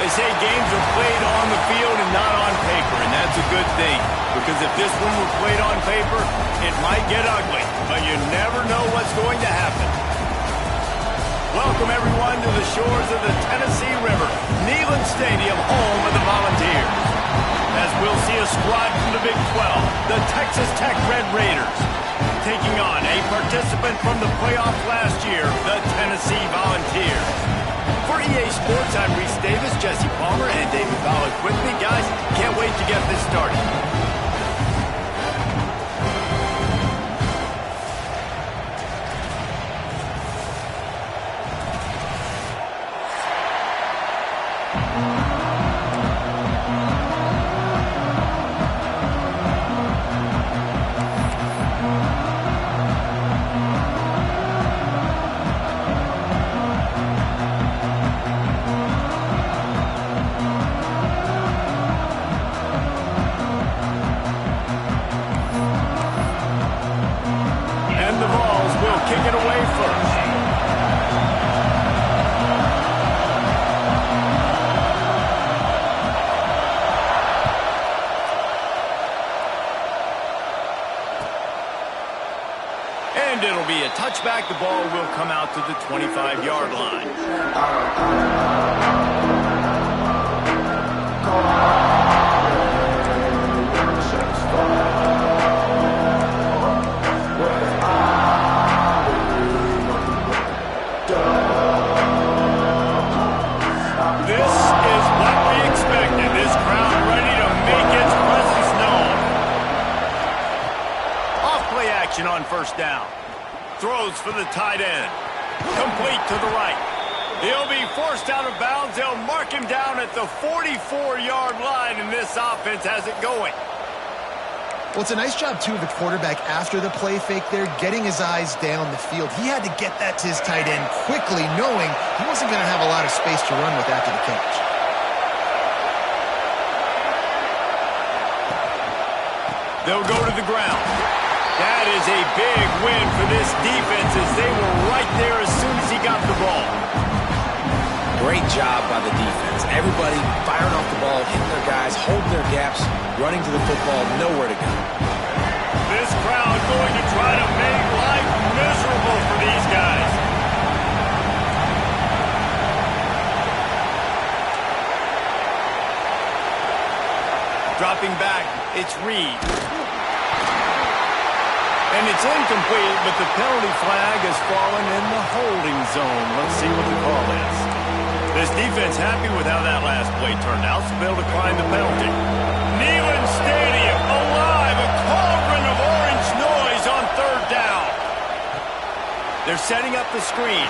They say games are played on the field and not on paper, and that's a good thing. Because if this one were played on paper, it might get ugly. But you never know what's going to happen. Welcome, everyone, to the shores of the Tennessee River, Neyland Stadium, home of the Volunteers. As we'll see a squad from the Big 12, the Texas Tech Red Raiders, taking on a participant from the playoff last year, the Tennessee Volunteers. For EA Sports, I'm Reese Davis, Jesse Palmer, and David Bollock with me. Guys, can't wait to get this started. The Vols will kick it away first. And it'll be a touchback. The ball will come out to the 25-yard line. On first down. Throws for the tight end. Complete to the right. He'll be forced out of bounds. They'll mark him down at the 44-yard line, and this offense has it going. Well, it's a nice job, too, of the quarterback after the play fake there, getting his eyes down the field. He had to get that to his tight end quickly, knowing he wasn't going to have a lot of space to run with after the catch. They'll go to the ground. That is a big win for this defense as they were right there as soon as he got the ball. Great job by the defense. Everybody firing off the ball, hitting their guys, holding their gaps, running to the football, nowhere to go. This crowd going to try to make life miserable for these guys. Dropping back, it's Reed. And it's incomplete, but the penalty flag has fallen in the holding zone. Let's see what the call is. This defense happy with how that last play turned out, so they'll decline the penalty. Neyland Stadium alive, a cauldron of orange noise on third down. They're setting up the screen.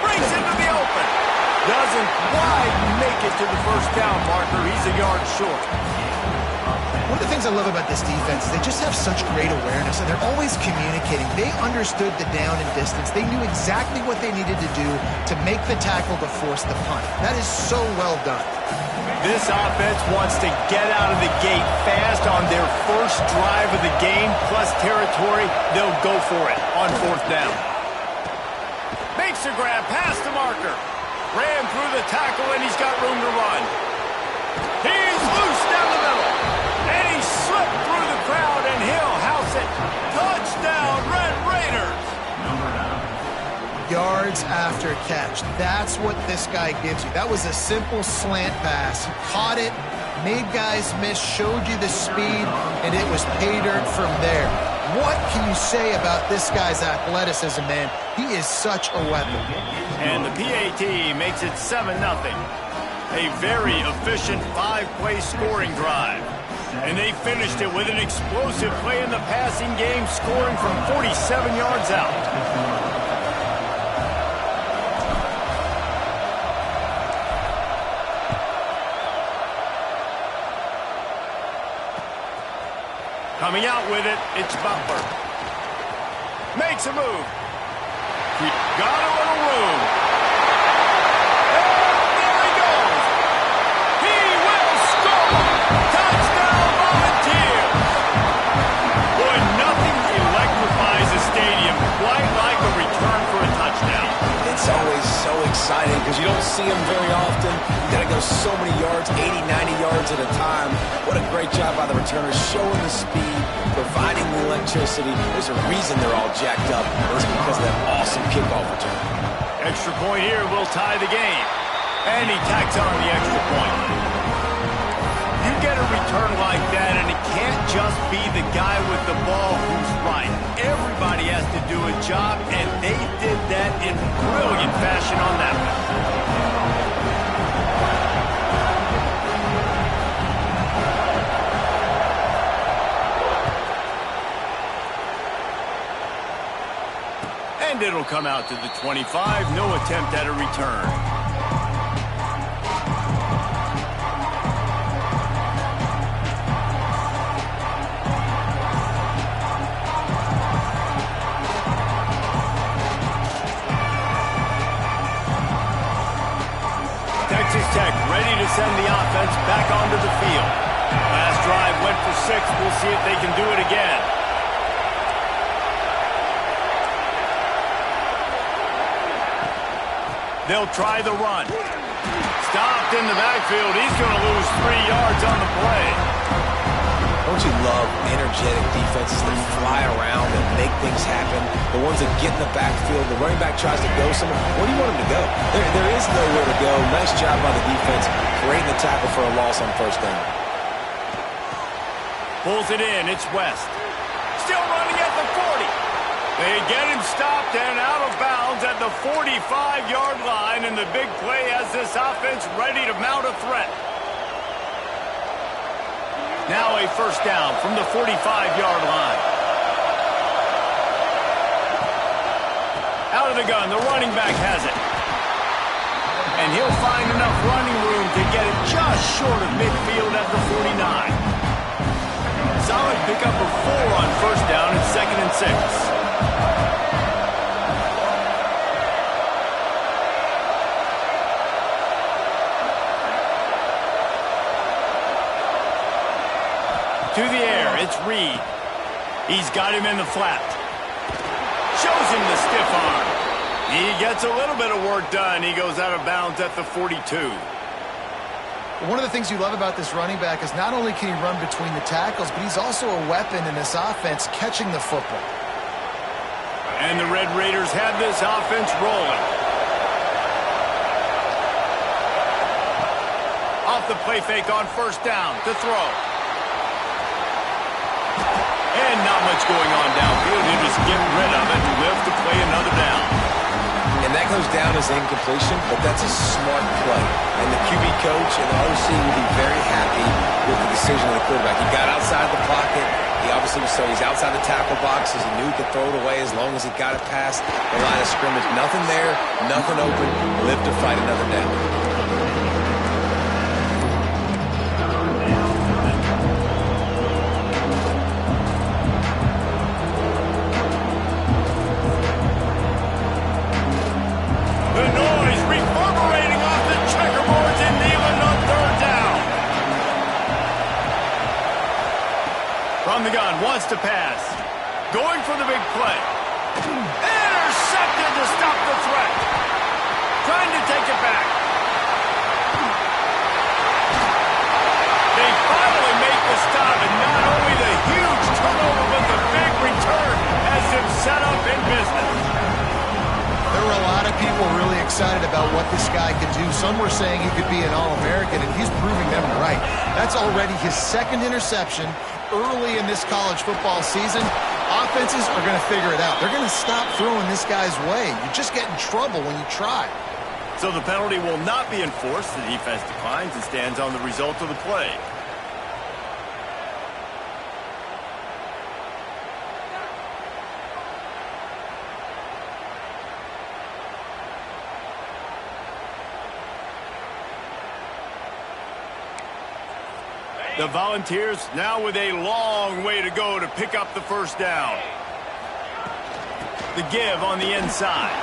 Brings into the open. Doesn't quite make it to the first down marker. He's a yard short. One of the things I love about this defense, they just have such great awareness, and they're always communicating. They understood the down and distance. They knew exactly what they needed to do to make the tackle to force the punt. That is so well done. This offense wants to get out of the gate fast on their first drive of the game, plus territory. They'll go for it on fourth down. Makes a grab past the marker. Ran through the tackle, and he's got room to run. He's loose down the middle. And he slipped through the crowd, and he'll house it. Touchdown, Red Raiders. Yards after catch. That's what this guy gives you. That was a simple slant pass. He caught it, made guys miss, showed you the speed, and it was pay dirt from there. What can you say about this guy's athleticism, man? He is such a weapon. And the PAT makes it 7-0. A very efficient 5-play scoring drive. And they finished it with an explosive play in the passing game, scoring from 47 yards out. Coming out with it, it's Butler. Makes a move. He got a little room. And there he goes. He will score. Touchdown, Volunteers. Boy, nothing electrifies a stadium quite like a return for a touchdown. It's always so excited because you don't see them very often. You got to go so many yards, 80, 90 yards at a time. What a great job by the returners, showing the speed, providing the electricity. There's a reason they're all jacked up. It's because of that awesome kickoff return. Extra point here will tie the game. And he tacks on the extra point. You get a return like that, and it can't just be the guy with the ball who's right. Everybody has to do a job, and they did that in brilliant fashion on that one. And it'll come out to the 25. No attempt at a return. Texas Tech ready to send the offense back onto the field. Last drive went for 6. We'll see if they can do it again. They'll try the run. Stopped in the backfield. He's going to lose 3 yards on the play. Don't you love energetic defenses that fly around and make things happen? The ones that get in the backfield, the running back tries to go somewhere. Where do you want him to go? There is nowhere to go. Nice job by the defense, creating the tackle for a loss on first down. Pulls it in. It's West. Still running at the 40. They get him stopped and out of bounds at the 45-yard line, and the big play has this offense ready to mount a threat. Now a first down from the 45-yard line. Out of the gun, the running back has it. And he'll find enough running room to get it just short of midfield at the 49. Solid pickup of 4 on first down and 2nd and 6. To the air, it's Reed. He's got him in the flat. Shows him the stiff arm. He gets a little bit of work done. He goes out of bounds at the 42. One of the things you love about this running back is not only can he run between the tackles, but he's also a weapon in this offense catching the football. And the Red Raiders have this offense rolling. Off the play fake on first down to throw. And not much going on downfield. You just get rid of it and live to play another down. And that goes down as incompletion, but that's a smart play. And the QB coach and the OC will be very happy with the decision of the quarterback. He got outside the pocket. He obviously was so he's outside the tackle boxes. He knew he could throw it away as long as he got it past the line of scrimmage. Nothing there, nothing open. Live to fight another down. From the gun, wants to pass. Going for the big play. Intercepted to stop the threat. Trying to take it back. They finally make the stop, and not only the huge turnover, but the big return has them set up in business. There were a lot of people really excited about what this guy could do. Some were saying he could be an All-American, and he's proving them right. That's already his 2nd interception early in this college football season. Offenses are going to figure it out. They're going to stop throwing this guy's way. You just get in trouble when you try. So the penalty will not be enforced. The defense declines and stands on the result of the play. The Volunteers now with a long way to go to pick up the first down. The give on the inside.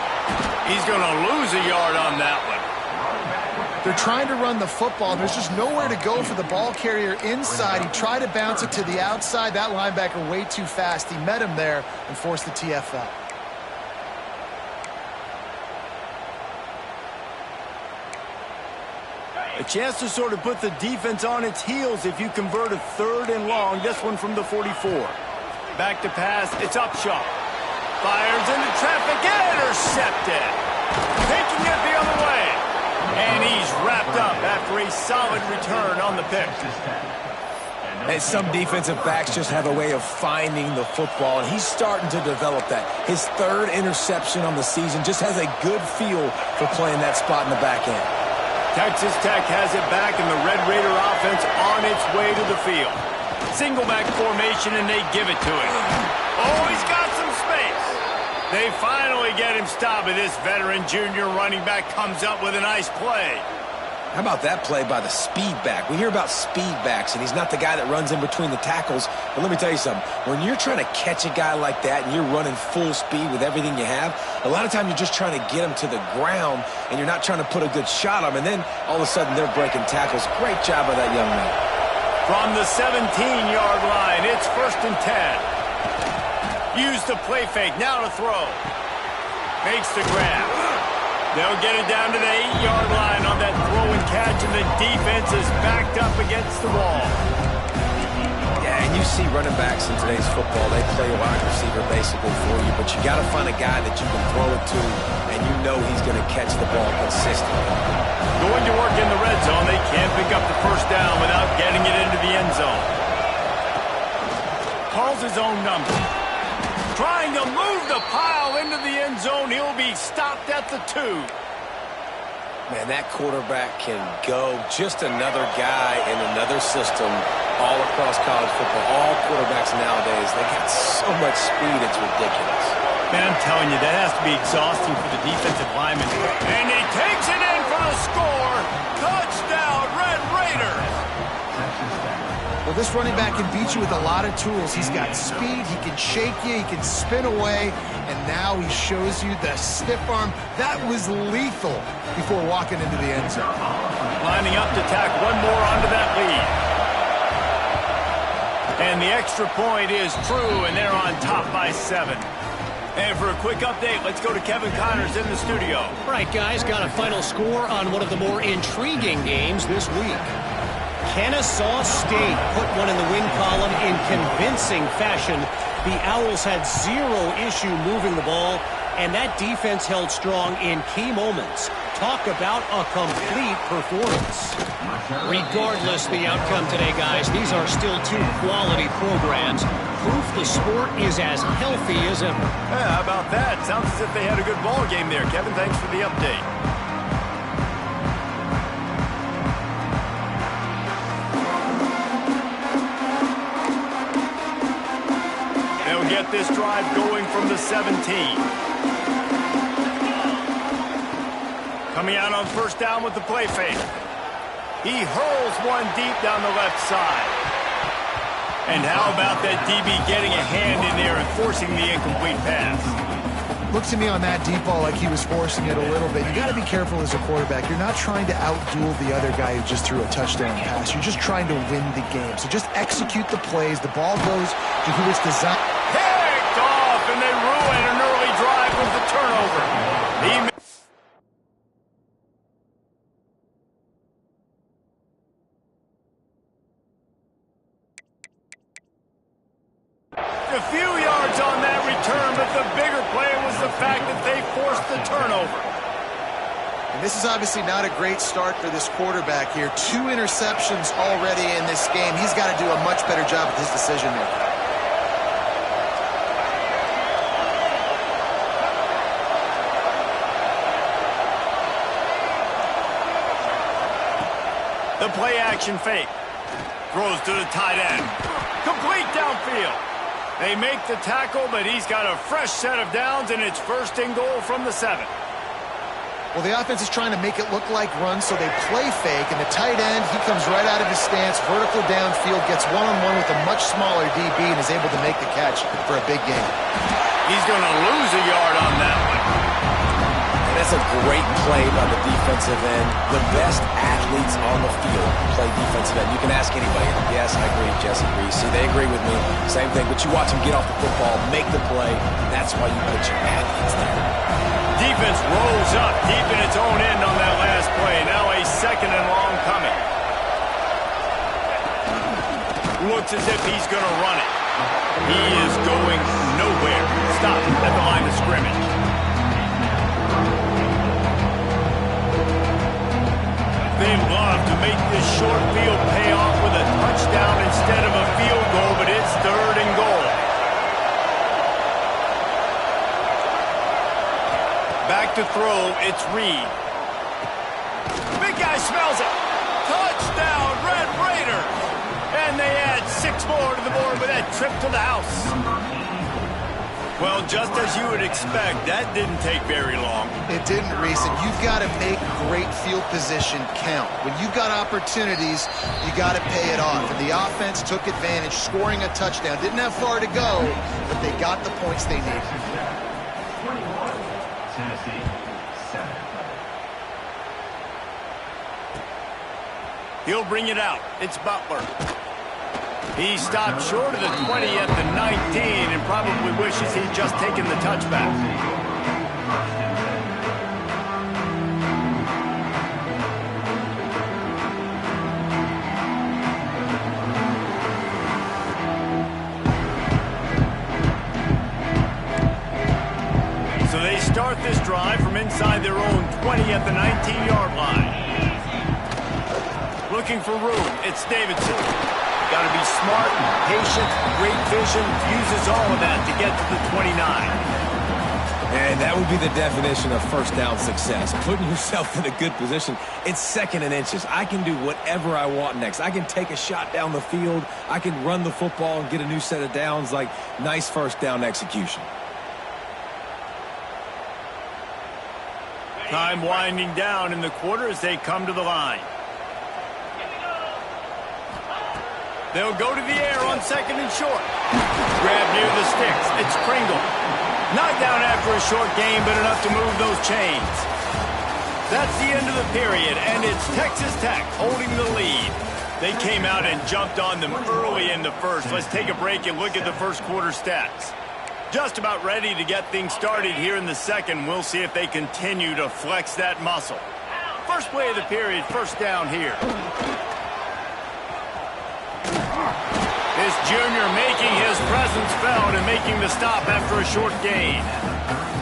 He's going to lose a yard on that one. They're trying to run the football. There's just nowhere to go for the ball carrier inside. He tried to bounce it to the outside. That linebacker way too fast. He met him there and forced the TFL. A chance to sort of put the defense on its heels if you convert a 3rd and long. This one from the 44. Back to pass. It's Upshaw. Fires into traffic. Intercepted. Taking it the other way. And he's wrapped up after a solid return on the pick. And some defensive backs just have a way of finding the football, and he's starting to develop that. His 3rd interception on the season just has a good feel for playing that spot in the back end. Texas Tech has it back, and the Red Raider offense on its way to the field. Single back formation, and they give it to him. Oh, he's got some space. They finally get him stopped, and this veteran junior running back comes up with a nice play. How about that play by the speed back? We hear about speed backs, and he's not the guy that runs in between the tackles. But let me tell you something. When you're trying to catch a guy like that and you're running full speed with everything you have, a lot of times you're just trying to get him to the ground, and you're not trying to put a good shot on him. And then all of a sudden they're breaking tackles. Great job by that young man. From the 17-yard line, it's 1st and 10. Use the play fake. Now to throw. Makes the grab. They'll get it down to the 8-yard line on that throw and catch, and the defense is backed up against the wall. Yeah, and you see running backs in today's football, they play a wide receiver basically for you, but you got to find a guy that you can throw it to, and you know he's going to catch the ball consistently. Going to work in the red zone, they can't pick up the 1st down without getting it into the end zone. Calls his own number. Trying to move the pile into the end zone. He'll be stopped at the 2. Man, that quarterback can go. Just another guy in another system all across college football. All quarterbacks nowadays, they got so much speed, it's ridiculous. Man, I'm telling you, that has to be exhausting for the defensive lineman. And he takes it in for the score. Touchdown, Red Raiders. Well, this running back can beat you with a lot of tools. He's got speed, he can shake you, he can spin away, and now he shows you the stiff arm. That was lethal before walking into the end zone. Lining up to tack one more onto that lead. And the extra point is true, and they're on top by 7. And for a quick update, let's go to Kevin Connors in the studio. All right, guys, got a final score on one of the more intriguing games this week. Kennesaw State put one in the win column in convincing fashion. The Owls had 0 issue moving the ball, and that defense held strong in key moments. Talk about a complete performance. Regardless the outcome today, guys, these are still 2 quality programs. Proof the sport is as healthy as ever. Yeah, how about that? Sounds as if they had a good ball game there. Kevin, thanks for the update. Get this drive going from the 17. Coming out on 1st down with the play fake. He hurls one deep down the left side. And how about that DB getting a hand in there and forcing the incomplete pass? Looks to me on that deep ball like he was forcing it a little bit. You got to be careful as a quarterback. You're not trying to outduel the other guy who just threw a touchdown pass. You're just trying to win the game. So just execute the plays. The ball goes to who it's designed. Picked off, and they ruin an early drive with the turnover. A few yards on that return, but the bigger play was the fact that they forced the turnover. And this is obviously not a great start for this quarterback here. 2 interceptions already in this game. He's got to do a much better job with his decision making. The play action fake. Throws to the tight end. Complete downfield. They make the tackle, but he's got a fresh set of downs, and it's 1st and goal from the 7. Well, the offense is trying to make it look like runs, so they play fake, and the tight end, he comes right out of his stance, vertical downfield, gets one-on-one with a much smaller DB, and is able to make the catch for a big gain. He's going to lose a yard on that one. And that's a great play by the defensive end. The best athletes on the field play defensive end. You can ask anybody. Yes, I agree. Jesse agrees. See, they agree with me. Same thing. But you watch them get off the football, make the play. That's why you put your athletes there. Defense rolls up deep in its own end on that last play. Now a 2nd and long looks as if he's going to run it. He is going nowhere. Stop at the line of scrimmage. They love to make this short field pay off with a touchdown instead of a field goal, but it's 3rd and goal. Back to throw, it's Reed. Big guy smells it. Touchdown, Red Raiders. And they add 6 more to the board with that trip to the house. Well, just as you would expect, that didn't take very long. It didn't, Reese, and you've got to make great field position count. When you've got opportunities, you got to pay it off. And the offense took advantage, scoring a touchdown. Didn't have far to go, but they got the points they needed. He'll bring it out. It's Butler. He stopped short of the 20 at the 19 and probably wishes he'd just taken the touchback. So they start this drive from inside their own 20 at the 19-yard line. Looking for room, it's Davidson. Got to be smart, patient, great vision, uses all of that to get to the 29. And that would be the definition of first down success. Putting yourself in a good position. It's 2nd and inches. I can do whatever I want next. I can take a shot down the field. I can run the football and get a new set of downs. Like, nice first down execution. Time winding down in the quarter as they come to the line. They'll go to the air on 2nd and short. Grab near the sticks. It's Pringle. Not down after a short game, but enough to move those chains. That's the end of the period, and it's Texas Tech holding the lead. They came out and jumped on them early in the first. Let's take a break and look at the first quarter stats. Just about ready to get things started here in the second. We'll see if they continue to flex that muscle. First play of the period, first down here. This junior making his presence felt and making the stop after a short gain.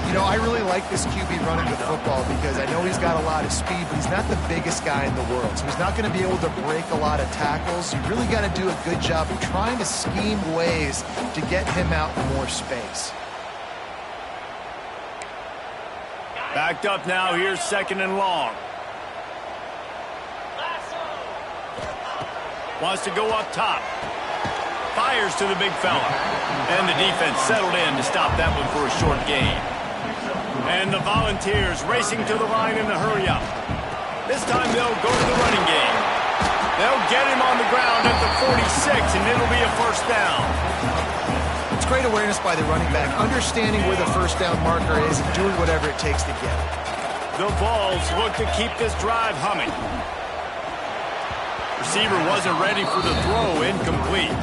You know, I really like this QB running the football because I know he's got a lot of speed, but he's not the biggest guy in the world. So he's not going to be able to break a lot of tackles. You really got to do a good job of trying to scheme ways to get him out in more space. Backed up now, here's 2nd and long. Wants to go up top. Fires to the big fella. And the defense settled in to stop that one for a short gain. And the Volunteers racing to the line in the hurry-up. This time they'll go to the running game. They'll get him on the ground at the 46, and it'll be a first down. It's great awareness by the running back, understanding where the first down marker is and doing whatever it takes to get it. The Vols look to keep this drive humming. Receiver wasn't ready for the throw, incomplete.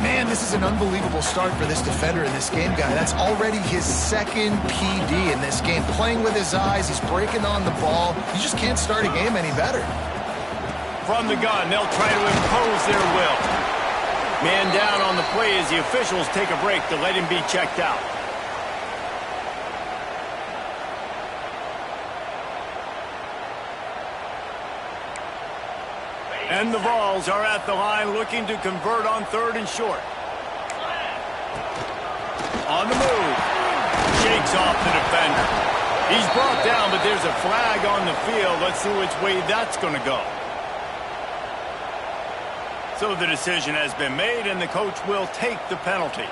Man, this is an unbelievable start for this defender in this game, guy. That's already his 2nd PD in this game. Playing with his eyes, he's breaking on the ball. You just can't start a game any better. From the gun, they'll try to impose their will. Man down on the play as the officials take a break to let him be checked out. And the Vols are at the line looking to convert on 3rd and short. On the move. Shakes off the defender. He's brought down, but there's a flag on the field. Let's see which way that's going to go. So the decision has been made, and the coach will take the penalty.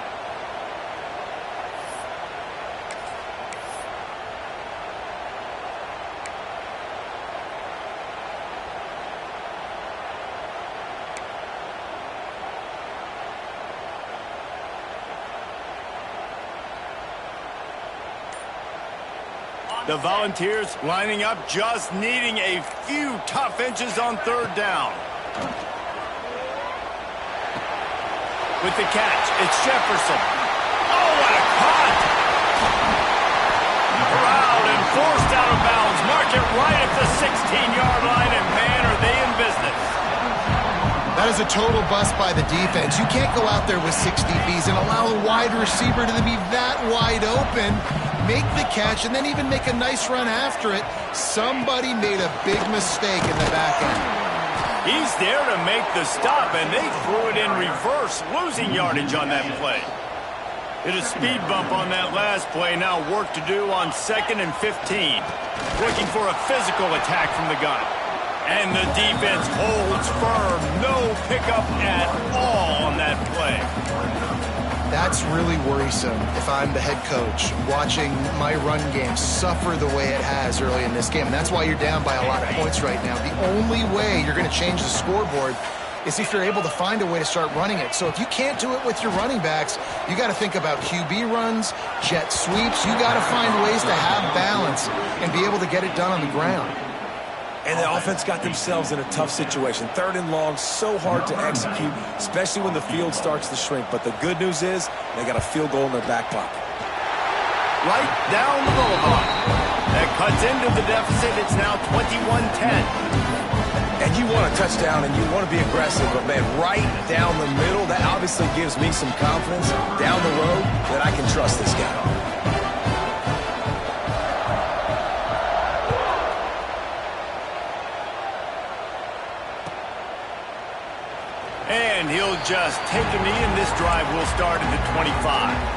The Volunteers lining up, just needing a few tough inches on 3rd down. With the catch, it's Jefferson. Oh, what a cut! Corralled and forced out of bounds. Mark it right at the 16-yard line, and man, are they in business. That is a total bust by the defense. You can't go out there with 6 DBs and allow a wide receiver to be that wide open, make the catch, and then even make a nice run after it. Somebody made a big mistake in the back end. He's there to make the stop, and they threw it in reverse, losing yardage on that play. Hit a speed bump on that last play. Now work to do on 2nd and 15. Looking for a physical attack from the gun. And the defense holds firm. No pickup at all on that play. That's really worrisome if I'm the head coach, watching my run game suffer the way it has early in this game. And that's why you're down by a lot of points right now. The only way you're going to change the scoreboard is if you're able to find a way to start running it. So if you can't do it with your running backs, you got to think about QB runs, jet sweeps. You got to find ways to have balance and be able to get it done on the ground. And the offense got themselves in a tough situation. 3rd and long, so hard to execute, especially when the field starts to shrink. But the good news is they got a field goal in their back pocket. Right down the boulevard. That cuts into the deficit. It's now 21-10. And you want a touchdown and you want to be aggressive, but man, right down the middle, that obviously gives me some confidence down the road that I can trust this guy. And he'll just take a knee, and this drive will start at the 25.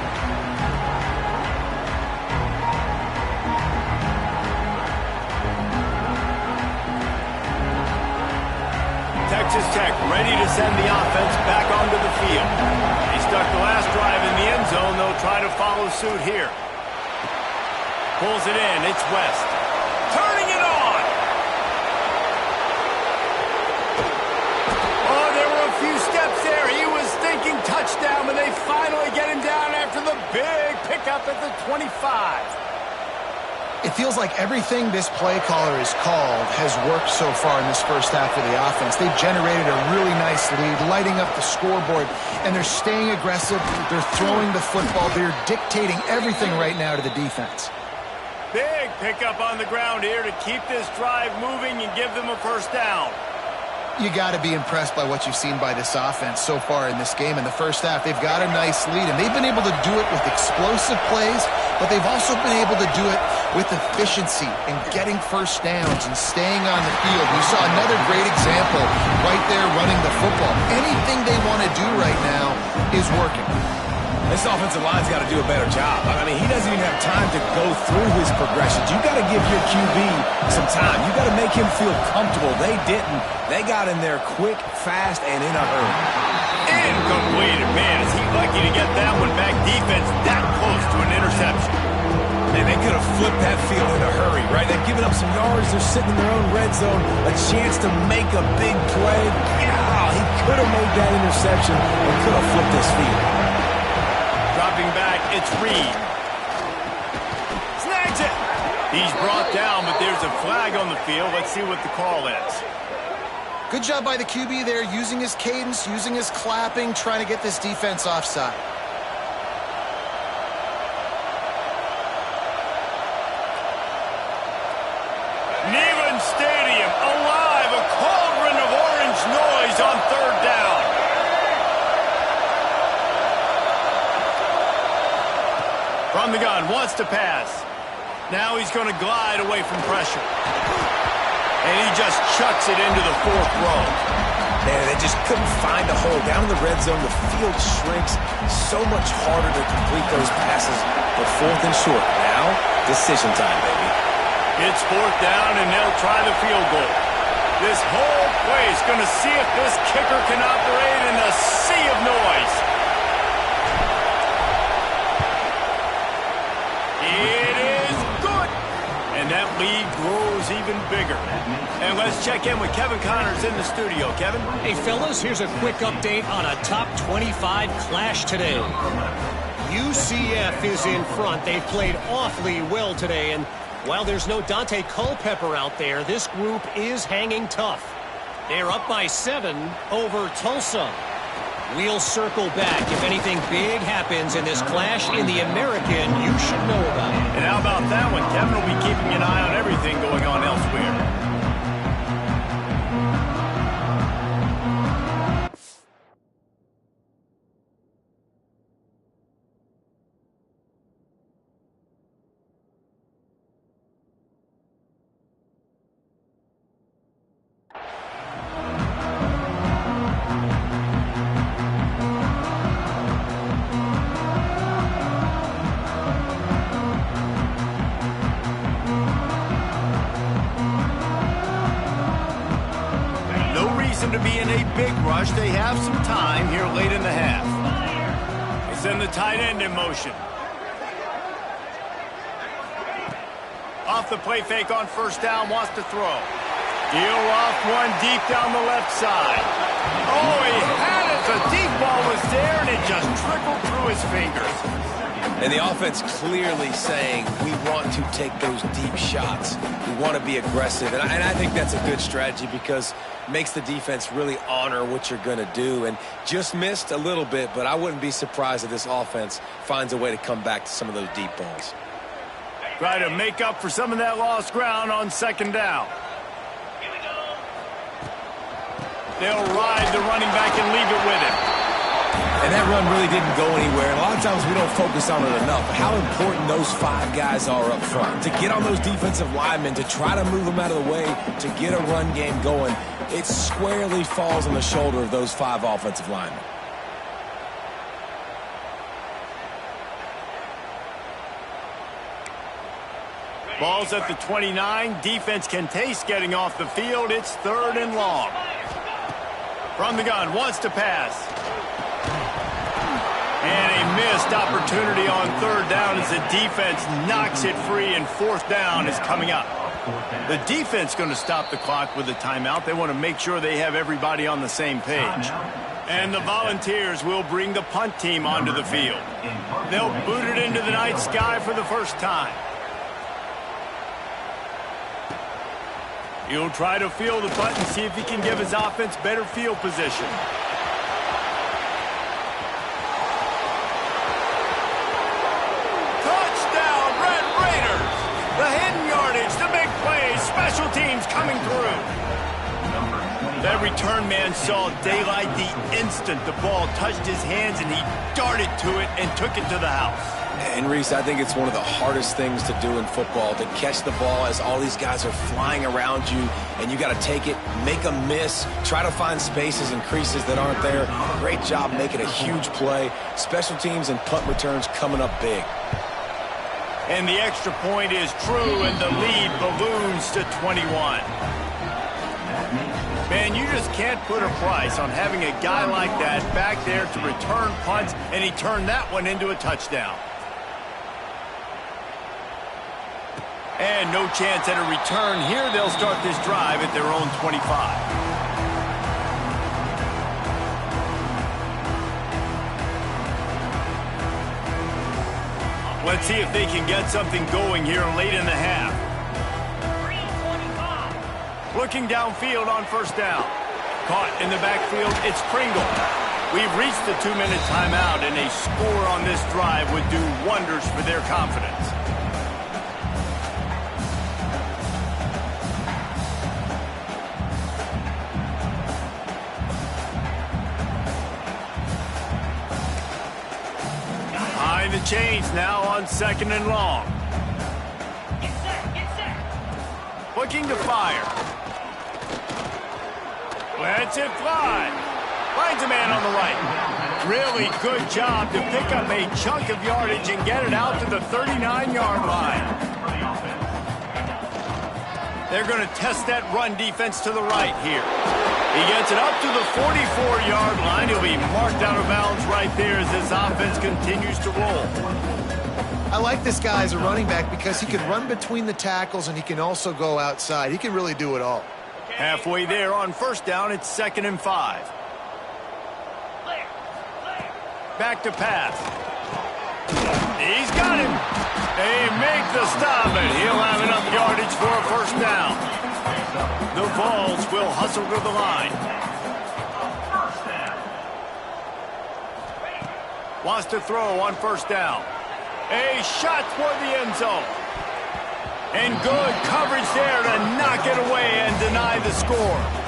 Texas Tech ready to send the offense back onto the field. He stuck the last drive in the end zone. They'll try to follow suit here. Pulls it in. It's West. Turning it on. Oh, there were a few steps there. He was thinking touchdown, but they finally get him down after the big pickup at the 25. It feels like everything this play caller has called has worked so far in this first half of the offense. They've generated a really nice lead, lighting up the scoreboard, and they're staying aggressive. They're throwing the football. They're dictating everything right now to the defense. Big pickup on the ground here to keep this drive moving and give them a first down. You got to be impressed by what you've seen by this offense so far in this game. In the first half, they've got a nice lead, and they've been able to do it with explosive plays, but they've also been able to do it with efficiency and getting first downs and staying on the field. We saw another great example right there running the football. Anything they want to do right now is working. This offensive line's got to do a better job. I mean, he doesn't even have time to go through his progressions. You got to give your QB some time. You got to make him feel comfortable. They didn't. They got in there quick, fast, and in a hurry. Incomplete. Man, is he lucky to get that one back. Defense that close to an interception. And they could have flipped that field in a hurry, right? They've given up some yards. They're sitting in their own red zone. A chance to make a big play. Yeah, he could have made that interception and could have flipped this field. Dropping back, it's Reed. Snags it. He's brought down, but there's a flag on the field. Let's see what the call is. Good job by the QB there, using his cadence, using his clapping, trying to get this defense offside. Neyland Stadium, alive, a cauldron of orange noise on 3rd down. From the gun, wants to pass. Now he's going to glide away from pressure. And he just chucks it into the 4th row. Man, they just couldn't find a hole. Down in the red zone, the field shrinks. So much harder to complete those passes. But 4th and short. Now, decision time, baby. It's 4th down, and they'll try the field goal. This whole place going to see if this kicker can operate in a sea of noise. It is good. And that lead grows even bigger. And let's check in with Kevin Connors in the studio. Kevin? Hey, fellas, here's a quick update on a top 25 clash today. UCF is in front. They've played awfully well today, and while there's no Dante Culpepper out there, this group is hanging tough. They're up by 7 over Tulsa. We'll circle back. If anything big happens in this clash in the American, you should know about it. And how about that one? Kevin will be keeping an eye on everything going on elsewhere. them to be in a big rush. They have some time here late in the half. They send the tight end in motion. Off the play fake on first down, wants to throw. Deal off one deep down the left side. Oh, he had it. The deep ball was there, and it just trickled through his fingers. And the offense clearly saying, we want to take those deep shots. We want to be aggressive. And I think that's a good strategy because it makes the defense really honor what you're going to do. And just missed a little bit, but I wouldn't be surprised if this offense finds a way to come back to some of those deep balls. Try to make up for some of that lost ground on second down. They'll ride the running back and leave it with him. And that run really didn't go anywhere. And a lot of times we don't focus on it enough. How important those 5 guys are up front. To get on those defensive linemen, to try to move them out of the way, to get a run game going, it squarely falls on the shoulder of those 5 offensive linemen. Ball's at the 29. Defense can taste getting off the field. It's 3rd and long. From the gun, wants to pass. And a missed opportunity on 3rd down as the defense knocks it free, and 4th down is coming up. The defense going to stop the clock with a timeout. They want to make sure they have everybody on the same page. And the Volunteers will bring the punt team onto the field. They'll boot it into the night sky for the first time. He'll try to field the punt and see if he can give his offense better field position. Touchdown, Red Raiders! The hidden yardage, the big play, special teams coming through. That return man saw daylight the instant the ball touched his hands, and he darted to it and took it to the house. And Reese, I think it's one of the hardest things to do in football, to catch the ball as all these guys are flying around you, and you got to take it, make a miss, try to find spaces and creases that aren't there. Great job making a huge play. Special teams and punt returns coming up big. And the extra point is true, and the lead balloons to 21. Man, you just can't put a price on having a guy like that back there to return punts, and he turned that one into a touchdown. And no chance at a return here. They'll start this drive at their own 25. Let's see if they can get something going here late in the half. Looking downfield on first down. Caught in the backfield, it's Pringle. We've reached the 2-minute timeout, and a score on this drive would do wonders for their confidence. Behind the chains now on 2nd and long. Looking to fire. Lets it fly. Finds a man on the right. Really good job to pick up a chunk of yardage and get it out to the 39-yard line. They're going to test that run defense to the right here. He gets it up to the 44-yard line. He'll be marked out of bounds right there as this offense continues to roll. I like this guy as a running back because he can run between the tackles and he can also go outside. He can really do it all. Halfway there on first down, it's 2nd and 5. Back to pass. He's got him. They make the stop, and he'll have enough yardage for a first down. The Vols will hustle to the line. Wants to throw on first down. A shot toward the end zone. And good coverage there to knock it away and deny the score.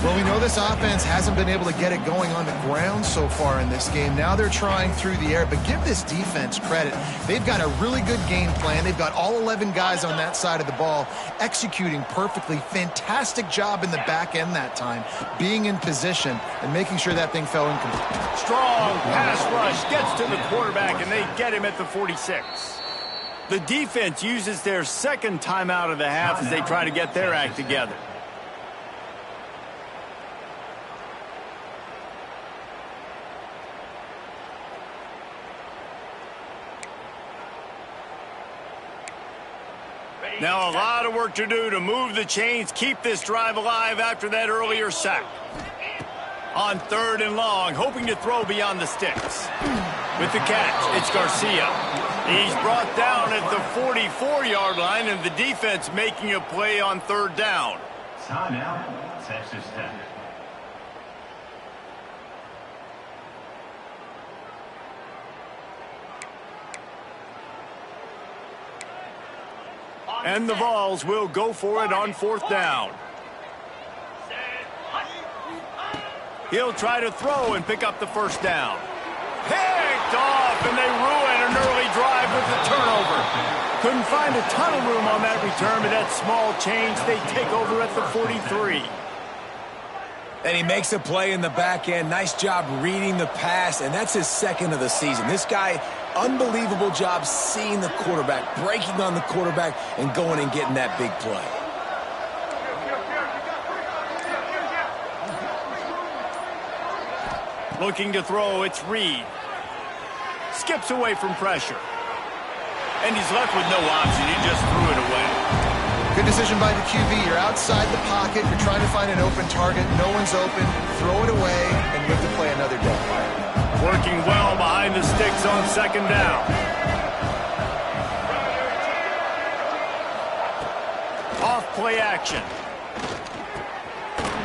Well, we know this offense hasn't been able to get it going on the ground so far in this game. Now they're trying through the air, but give this defense credit. They've got a really good game plan. They've got all 11 guys on that side of the ball executing perfectly. Fantastic job in the back end that time, being in position and making sure that thing fell incomplete. Strong pass rush gets to the quarterback, and they get him at the 46. The defense uses their second timeout of the half as they try to get their act together. Now a lot of work to do to move the chains, keep this drive alive after that earlier sack. On 3rd and long, hoping to throw beyond the sticks. With the catch, it's Garcia. He's brought down at the 44-yard line, and the defense making a play on 3rd down. Timeout, Texas Tech. And the Vols will go for it on 4th down. He'll try to throw and pick up the 1st down. Picked off, and they ruin an early drive with the turnover. Couldn't find a ton of room on that return, but that small change, they take over at the 43. And he makes a play in the back end. Nice job reading the pass, and that's his 2nd of the season. This guy, unbelievable job seeing the quarterback, breaking on the quarterback, and going and getting that big play. Looking to throw, it's Reed. Skips away from pressure. And he's left with no option. He just threw it away. Good decision by the QB. You're outside the pocket. You're trying to find an open target. No one's open. Throw it away, and you have to play another down. Working well behind the sticks on 2nd down. Off play action.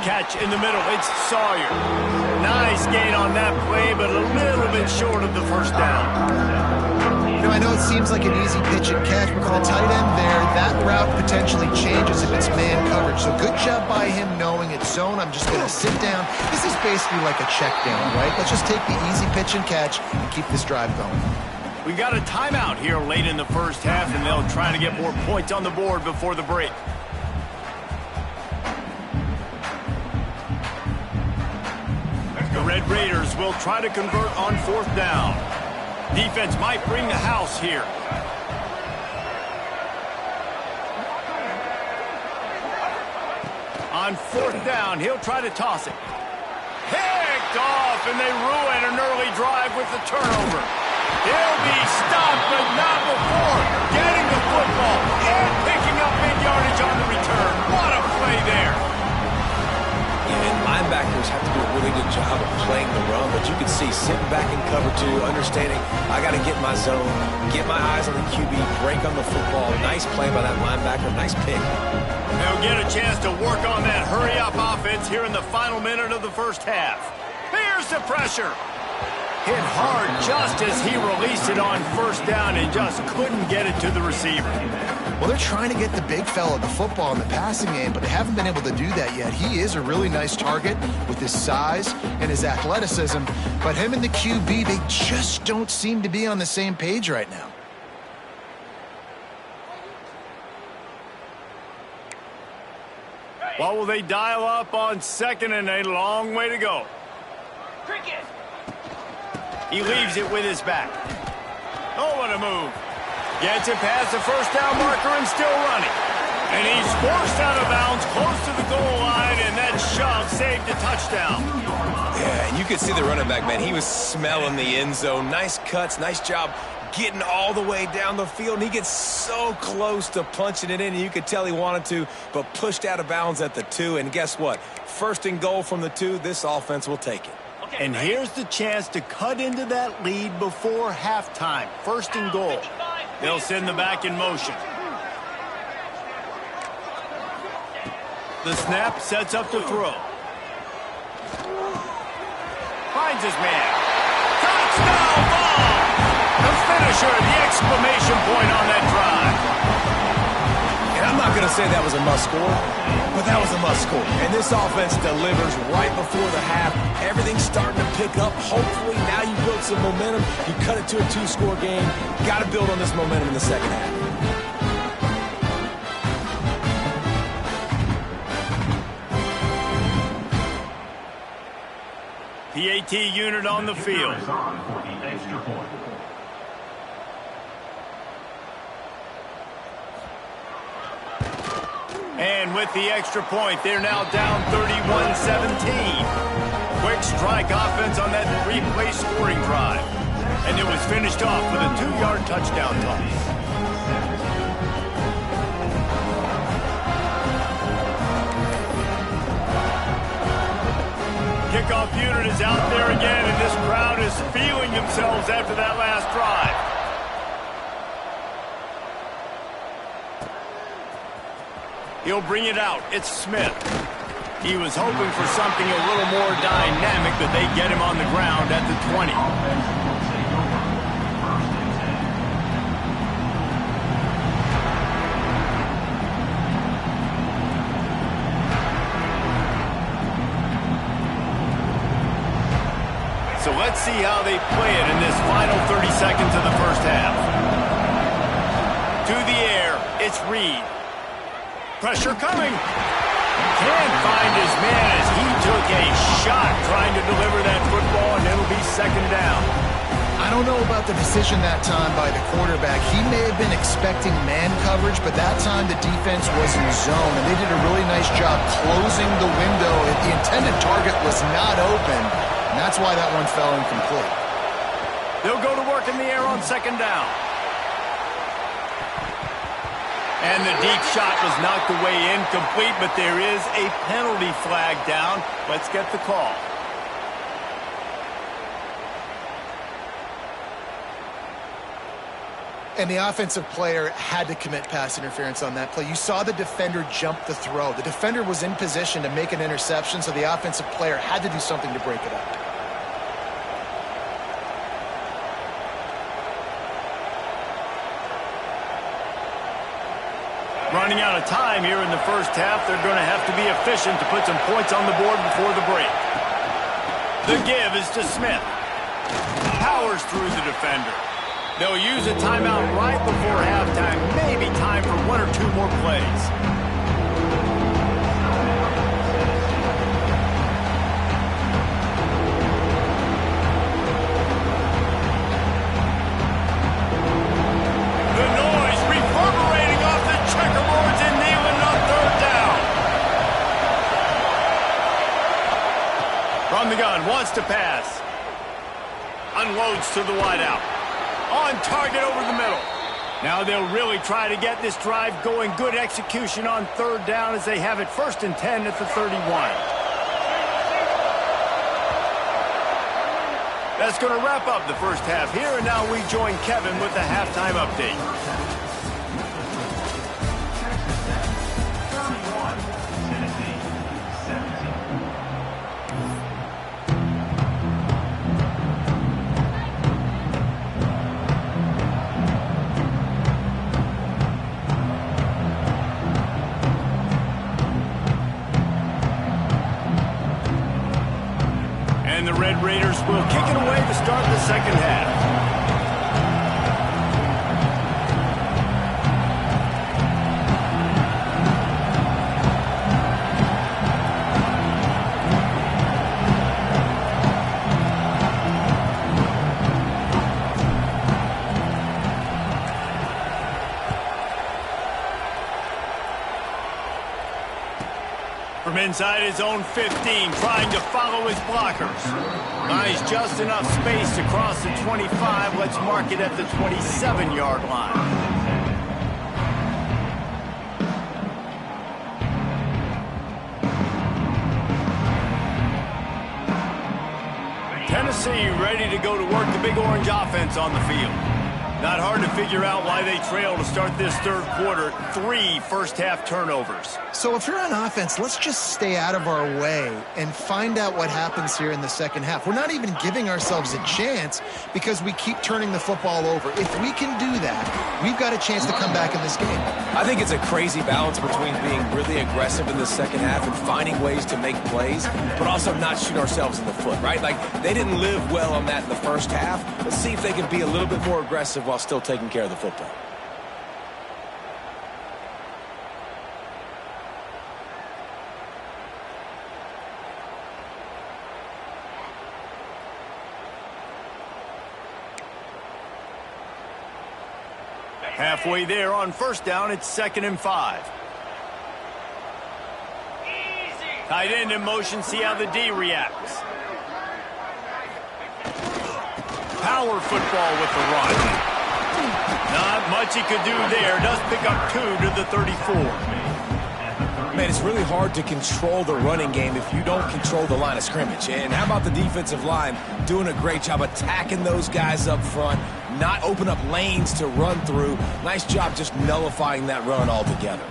Catch in the middle. It's Sawyer. Nice gain on that play, but a little bit short of the 1st down. You know, I know it seems like an easy pitch and catch, but for the tight end there, that route potentially changes if it's man coverage. So good job by him knowing it's zone. I'm just going to sit down. This is basically like a check down, right? Let's just take the easy pitch and catch and keep this drive going. We've got a timeout here late in the 1st half, and they'll try to get more points on the board before the break. The Red Raiders will try to convert on 4th down. Defense might bring the house here. On 4th down, he'll try to toss it. Picked off, and they ruin an early drive with the turnover. He'll be stopped, but not before getting the football and picking up mid-yardage on the return. What a play there. And linebackers have to do a really good job of playing the run, but you can see sitting back in cover 2, understanding I got to get my zone, get my eyes on the QB, break on the football. Nice play by that linebacker, nice pick. They'll get a chance to work on that hurry-up offense here in the final minute of the 1st half. Here's the pressure. Hit hard just as he released it on 1st down and just couldn't get it to the receiver. Well, they're trying to get the big fella the football in the passing game, but they haven't been able to do that yet. He is a really nice target with his size and his athleticism, but him and the QB, they just don't seem to be on the same page right now. What will they dial up on 2nd and a long way to go? He leaves it with his back. Oh, what a move. Gets it past the 1st down marker and still running. And he's forced out of bounds close to the goal line, and that shove saved a touchdown. Yeah, and you could see the running back, man. He was smelling the end zone. Nice cuts, nice job getting all the way down the field. And he gets so close to punching it in, and you could tell he wanted to, but pushed out of bounds at the 2. And guess what? 1st and goal from the 2. This offense will take it. And here's the chance to cut into that lead before halftime. 1st and goal. They'll send the back in motion. The snap sets up the throw. Finds his man. Touchdown ball! The finisher, the exclamation point on that drive. And I'm not going to say that was a must score, but that was a must score. And this offense delivers right before the half. Everything's starting to pick up. Hopefully now you build some momentum. You cut it to a 2-score game. Got to build on this momentum in the 2nd half. PAT unit on the field. And with the extra point, they're now down 31-17. Quick strike offense on that 3-play scoring drive. And it was finished off with a 2-yard touchdown toss. unit is out there again, and this crowd is feeling themselves after that last drive. He'll bring it out. It's Smith. He was hoping for something a little more dynamic, but they get him on the ground at the 20. So let's see how they play it in this final 30 seconds of the first half. To the air, it's Reed. Pressure coming. Can't find his man as he took a shot trying to deliver that football, and it'll be second down. I don't know about the decision that time by the quarterback. He may have been expecting man coverage, but that time the defense was in zone, and they did a really nice job closing the window. The intended target was not open, and that's why that one fell incomplete. They'll go to work in the air on second down. And the deep shot was knocked away incomplete, but there is a penalty flag down. Let's get the call. And the offensive player had to commit pass interference on that play. You saw the defender jump the throw. The defender was in position to make an interception, so the offensive player had to do something to break it up. Running out of time here in the first half, they're going to have to be efficient to put some points on the board before the break. The give is to Smith. Powers through the defender. They'll use a timeout right before halftime. Maybe time for one or two more plays. The noise reverberating off the checkerboards and kneeling on third down. From the gun, wants to pass. Unloads to the wideout. On target over the middle. Now they'll really try to get this drive going. Good execution on third down as they have it 1st and 10 at the 31. That's going to wrap up the first half here, and now we join Kevin with the halftime update. 31, Tennessee, 17. And the Red Raiders will kick it away to start the second half. From inside his own 15, trying to follow his blockers. Buys just enough space to cross the 25. Let's mark it at the 27-yard line. Tennessee ready to go to work the Big Orange offense on the field. Not hard to figure out why they trail to start this third quarter. 3 first-half turnovers. So if you're on offense, let's just stay out of our way and find out what happens here in the second half. We're not even giving ourselves a chance because we keep turning the football over. If we can do that, we've got a chance to come back in this game. I think it's a crazy balance between being really aggressive in the second half and finding ways to make plays, but also not shoot ourselves in the foot, right? Like, they didn't live well on that in the first half. Let's see if they can be a little bit more aggressive while still taking care of the football. Halfway there on first down, it's 2nd and 5. Tight end in motion, see how the D reacts. Power football with the run. Not much he could do there. Does pick up 2 to the 34. Man, it's really hard to control the running game if you don't control the line of scrimmage. And how about the defensive line doing a great job attacking those guys up front, not open up lanes to run through. Nice job just nullifying that run altogether.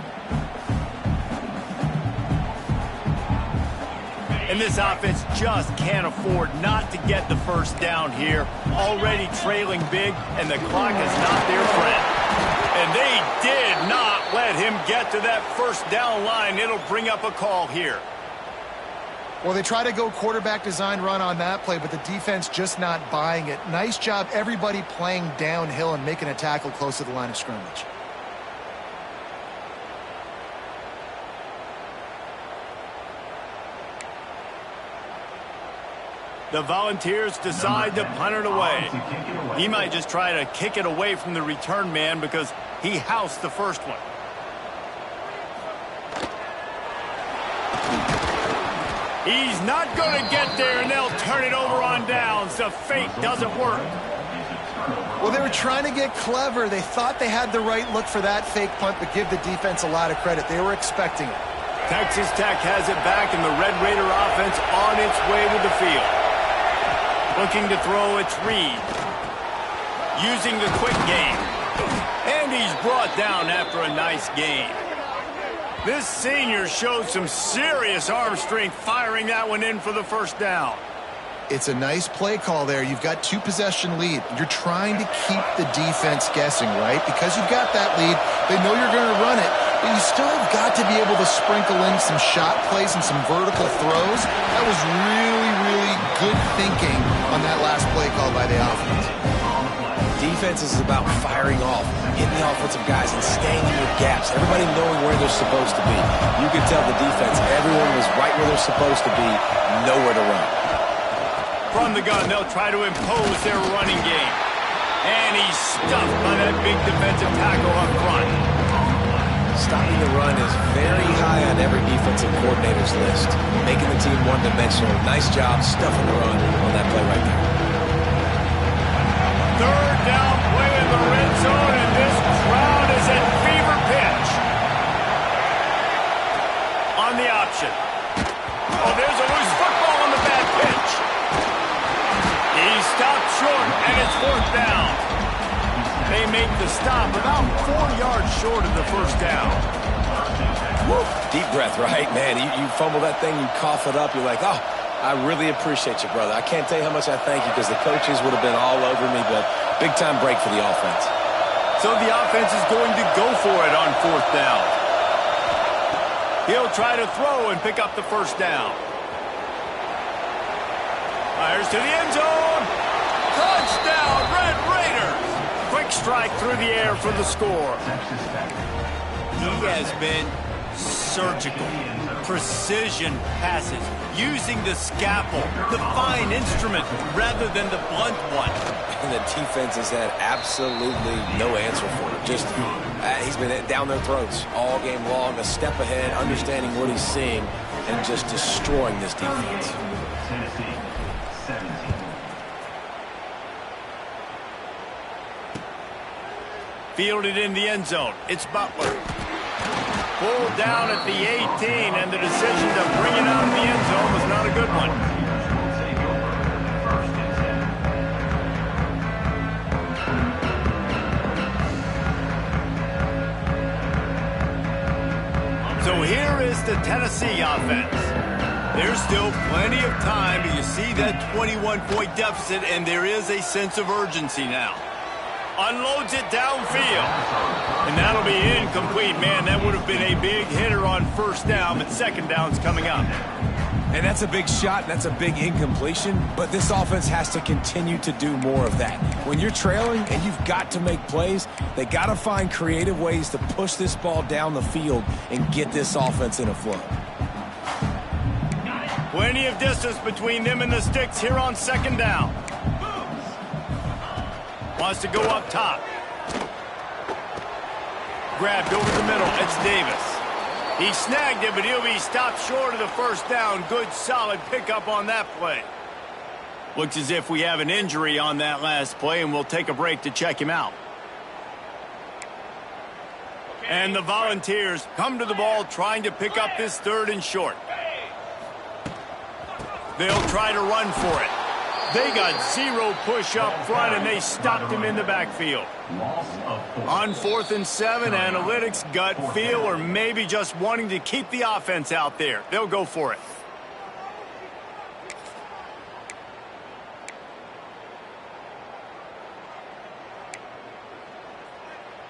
And this offense just can't afford not to get the first down here. Already trailing big, and the clock is not their friend. And they did not let him get to that first down line. It'll bring up a call here. Well, they try to go quarterback design run on that play, but the defense just not buying it. Nice job, everybody playing downhill and making a tackle close to the line of scrimmage. The Volunteers decide to punt it away. He might just try to kick it away from the return man because he housed the first one. He's not going to get there, and they'll turn it over on downs. The fake doesn't work. Well, they were trying to get clever. They thought they had the right look for that fake punt, but give the defense a lot of credit. They were expecting it. Texas Tech has it back, and the Red Raider offense on its way to the field. Looking to throw, it's Reed. Using the quick game. And he's brought down after a nice gain. This senior showed some serious arm strength firing that one in for the first down. It's a nice play call there. You've got 2-possession lead. You're trying to keep the defense guessing, right? Because you've got that lead, they know you're going to run it, but you still have got to be able to sprinkle in some shot plays and some vertical throws. That was really, really good thinking on that last play call by the offense. Defense is about firing off, hitting the offensive guys, and staying in your gaps. Everybody knowing where they're supposed to be. You could tell the defense, everyone was right where they're supposed to be, nowhere to run. From the gun, they'll try to impose their running game. And he's stuffed by that big defensive tackle up front. Stopping the run is very high on every defensive coordinator's list. Making the team one-dimensional. Nice job stuffing the run on that play right there. Third down play in the red zone, and this crowd is at fever pitch. On the option. Oh, there's a loose football on the bad pitch. He stopped short, and it's fourth down. They make the stop about 4 yards short of the first down. Woo. Deep breath, right? Man, you fumble that thing, you cough it up, you're like, oh, I really appreciate you, brother. I can't tell you how much I thank you because the coaches would have been all over me, but big-time break for the offense. So the offense is going to go for it on fourth down. He'll try to throw and pick up the first down. Fires to the end zone. Touchdown, Red Raiders. Quick strike through the air for the score. He has been surgical. Precision passes, using the scalpel, the fine instrument, rather than the blunt one. And the defense has had absolutely no answer for it. Just, he's been down their throats all game long, a step ahead, understanding what he's seeing, and just destroying this defense. Tennessee, 17. Fielded in the end zone. It's Butler. Pulled down at the 18, and the decision to bring it out of the end zone was not a good one. So here is the Tennessee offense. There's still plenty of time, but you see that 21-point deficit, and there is a sense of urgency now. Unloads it downfield. And that'll be incomplete. Man, that would have been a big hitter on first down, but second down's coming up. And that's a big shot, and that's a big incompletion, but this offense has to continue to do more of that. When you're trailing and you've got to make plays, they got to find creative ways to push this ball down the field and get this offense in a flow. Plenty of distance between them and the sticks here on second down. Wants to go up top. Grabbed over the middle. It's Davis. He snagged it, but he'll be stopped short of the first down. Good, solid pickup on that play. Looks as if we have an injury on that last play, and we'll take a break to check him out. And the Volunteers come to the ball trying to pick up this 3rd and short. They'll try to run for it. They got 0 push up front, and they stopped him in the backfield. On 4th and 7, analytics, gut feel, or maybe just wanting to keep the offense out there. They'll go for it.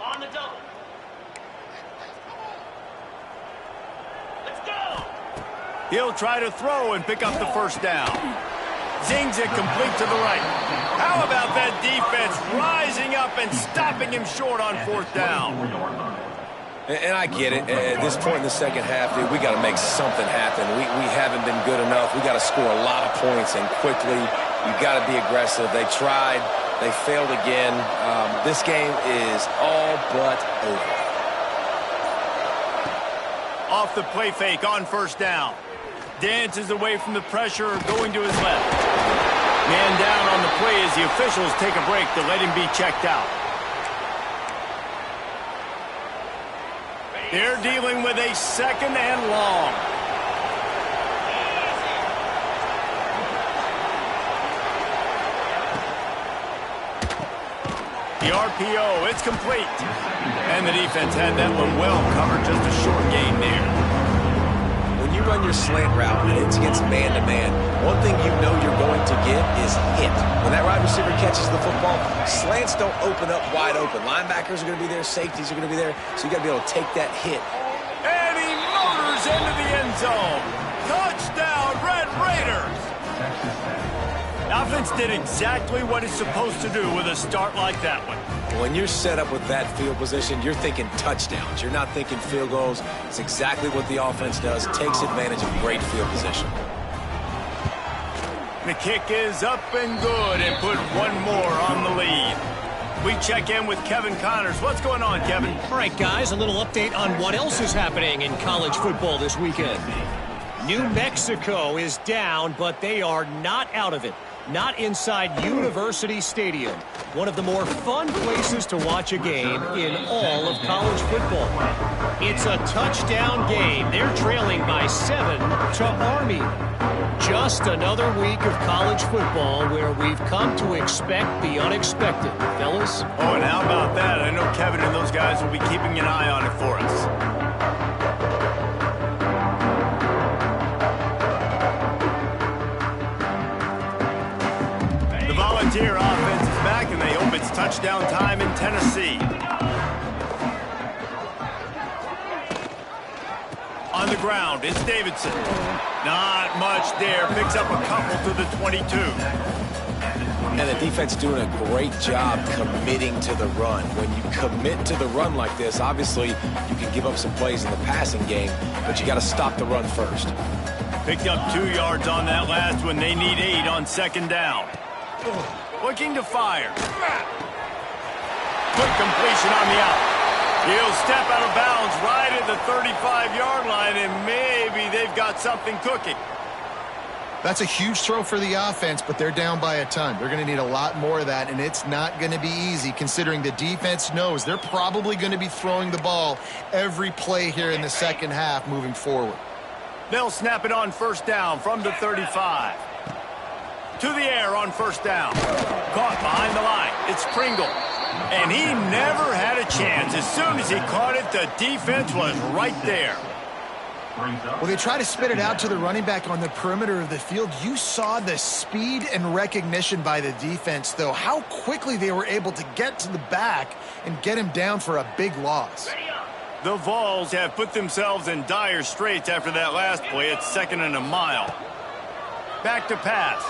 On the double. Let's go. He'll try to throw and pick up the 1st down. Zings it complete to the right. How about that defense rising up and stopping him short on 4th down? And I get it. At this point in the second half, dude, we got to make something happen. We haven't been good enough. We got to score a lot of points, and quickly. You got to be aggressive. They tried. They failed again. This game is all but over. Off the play fake on 1st down. Dances away from the pressure, going to his left. Man down on the play as the officials take a break to let him be checked out. They're dealing with a 2nd and long. The RPO, it's complete. And the defense had that one well covered, just a short gain there. When you run your slant route and it's against man-to-man, one thing you know you're going to get is hit. When that wide receiver catches the football, slants don't open up wide open. Linebackers are going to be there, safeties are going to be there, so you got to be able to take that hit. And he motors into the end zone. Touchdown, Red Raiders! The offense did exactly what it's supposed to do with a start like that one. When you're set up with that field position, you're thinking touchdowns. You're not thinking field goals. It's exactly what the offense does. Takes advantage of great field position. The kick is up and good, and put one more on the lead. We check in with Kevin Connors. What's going on, Kevin? All right, guys, a little update on what else is happening in college football this weekend. New Mexico is down, but they are not out of it. Not inside University Stadium, one of the more fun places to watch a game in all of college football. It's a touchdown game. They're trailing by 7 to Army. Just another week of college football where we've come to expect the unexpected, fellas. Oh, and how about that? I know Kevin and those guys will be keeping an eye on it for us. Volunteer offense is back, and they hope it's touchdown time in Tennessee. On the ground, it's Davidson. Not much there. Picks up a couple to the 22. And the defense doing a great job committing to the run. When you commit to the run like this, obviously you can give up some plays in the passing game, but you got to stop the run first. Picked up 2 yards on that last one. They need 8 on 2nd down. Looking to fire. Good completion on the out. He'll step out of bounds right at the 35-yard line, and maybe they've got something cooking. That's a huge throw for the offense, but they're down by a ton. They're going to need a lot more of that, and it's not going to be easy considering the defense knows they're probably going to be throwing the ball every play here in the second half moving forward. They'll snap it on 1st down from the 35. To the air on 1st down. Caught behind the line. It's Pringle. And he never had a chance. As soon as he caught it, the defense was right there. Well, they try to spit it out to the running back on the perimeter of the field. You saw the speed and recognition by the defense, though. How quickly they were able to get to the back and get him down for a big loss. The Vols have put themselves in dire straits after that last play. It's 2nd and a mile. Back to pass.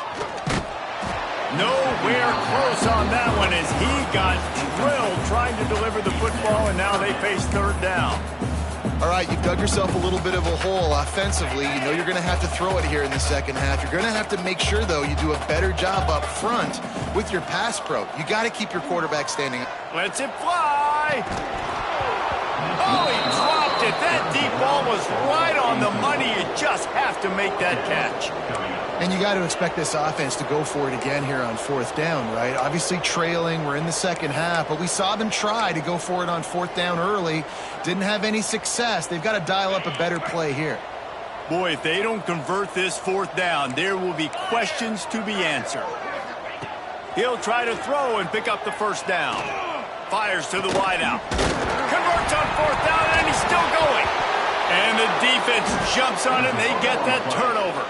Nowhere close on that one as he got drilled trying to deliver the football, and now they face 3rd down. All right, you've dug yourself a little bit of a hole offensively. You know you're going to have to throw it here in the second half. You're going to have to make sure, though, you do a better job up front with your pass pro. You got to keep your quarterback standing up. Lets it fly. Oh, he dropped it. That deep ball was right on the money. You just have to make that catch. And you got to expect this offense to go for it again here on fourth down, right? Obviously trailing, we're in the second half, but we saw them try to go for it on fourth down early. Didn't have any success. They've got to dial up a better play here. Boy, if they don't convert this fourth down, there will be questions to be answered. He'll try to throw and pick up the first down. Fires to the wideout. Converts on fourth down, and he's still going. And the defense jumps on it, and they get that turnover.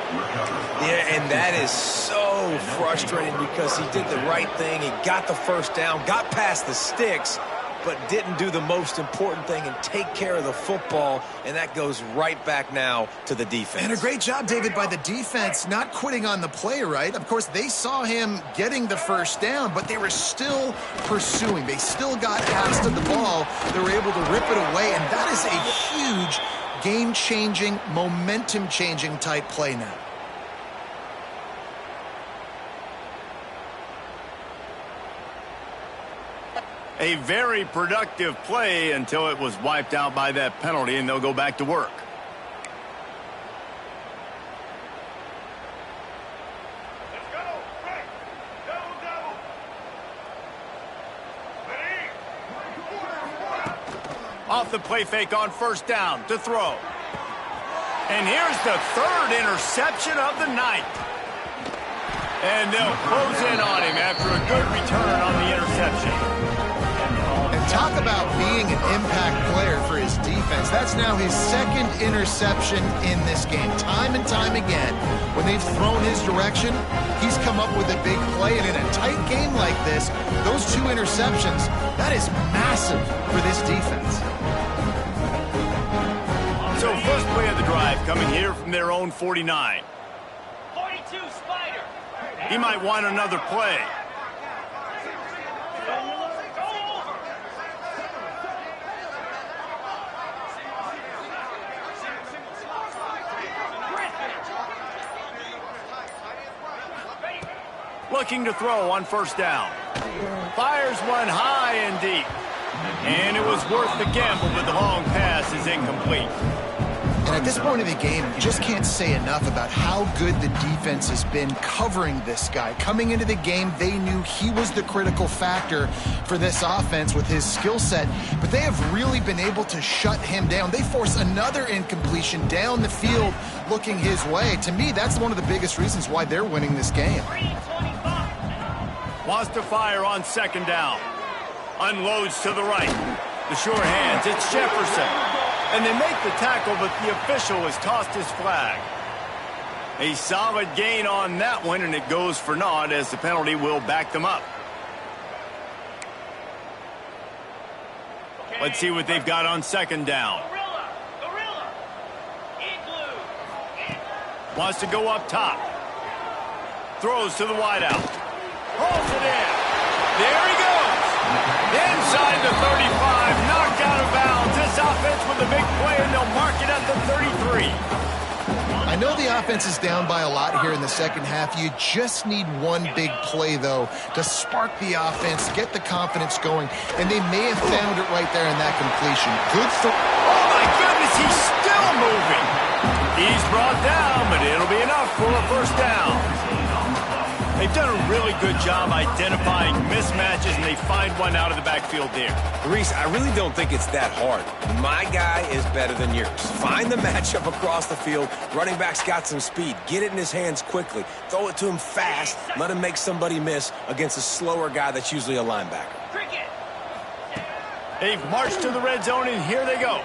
Yeah, and that is so frustrating because he did the right thing. He got the first down, got past the sticks, but didn't do the most important thing and take care of the football, and that goes right back now to the defense. And a great job, David, by the defense not quitting on the play, right? Of course, they saw him getting the first down, but they were still pursuing. They still got past of the ball. They were able to rip it away, and that is a huge game-changing, momentum-changing type play now. A very productive play until it was wiped out by that penalty, and they'll go back to work. Let's go. Right. Double, double. Ready? Off the play fake on first down to throw. And here's the third interception of the night. And they'll close in on him after a good return on the interception. Talk about being an impact player for his defense. That's now his second interception in this game. Time and time again, when they've thrown his direction, he's come up with a big play. And in a tight game like this, those two interceptions, that is massive for this defense. So first play of the drive coming here from their own 49. 42 Spider. He might want another play. Looking to throw on first down. Fires one high and deep. And it was worth the gamble, but the long pass is incomplete. And at this point of the game, you just can't say enough about how good the defense has been covering this guy. Coming into the game, they knew he was the critical factor for this offense with his skill set, but they have really been able to shut him down. They force another incompletion down the field looking his way. To me, that's one of the biggest reasons why they're winning this game. Wants to fire on second down. Unloads to the right. The sure hands, it's Jefferson. And they make the tackle, but the official has tossed his flag. A solid gain on that one, and it goes for naught as the penalty will back them up. Okay. Let's see what they've got on second down. Gorilla. Igloo. Wants to go up top. Throws to the wideout. Pulls it in. There he goes. Inside the 35, knocked out of bounds. This offense with a big play, and they'll mark it at the 33. I know the offense is down by a lot here in the second half. You just need one big play, though, to spark the offense, get the confidence going, and they may have found it right there in that completion. Good throw. Oh, my goodness, he's still moving. He's brought down, but it'll be enough for a first down. They've done a really good job identifying mismatches, and they find one out of the backfield there. Reese, I really don't think it's that hard. My guy is better than yours. Find the matchup across the field. Running back's got some speed. Get it in his hands quickly. Throw it to him fast. Let him make somebody miss against a slower guy that's usually a linebacker. Cricket. They've marched to the red zone, and here they go.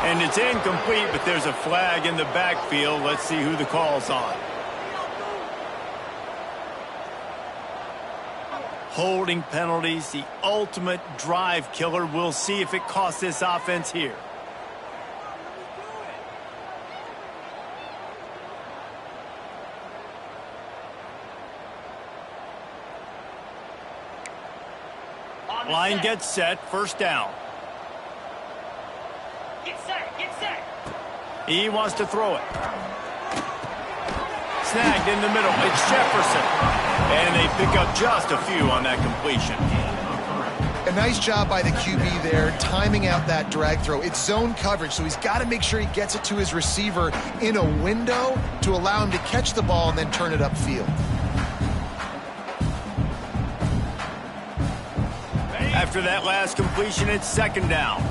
And it's incomplete, but there's a flag in the backfield. Let's see who the call's on. Holding penalties, the ultimate drive killer. We'll see if it costs this offense here. Line gets set, first down. Get set. He wants to throw it. Snagged in the middle, it's Jefferson. And they pick up just a few on that completion. A nice job by the QB there, timing out that drag throw. It's zone coverage, so he's got to make sure he gets it to his receiver in a window to allow him to catch the ball and then turn it upfield. After that last completion, it's second down.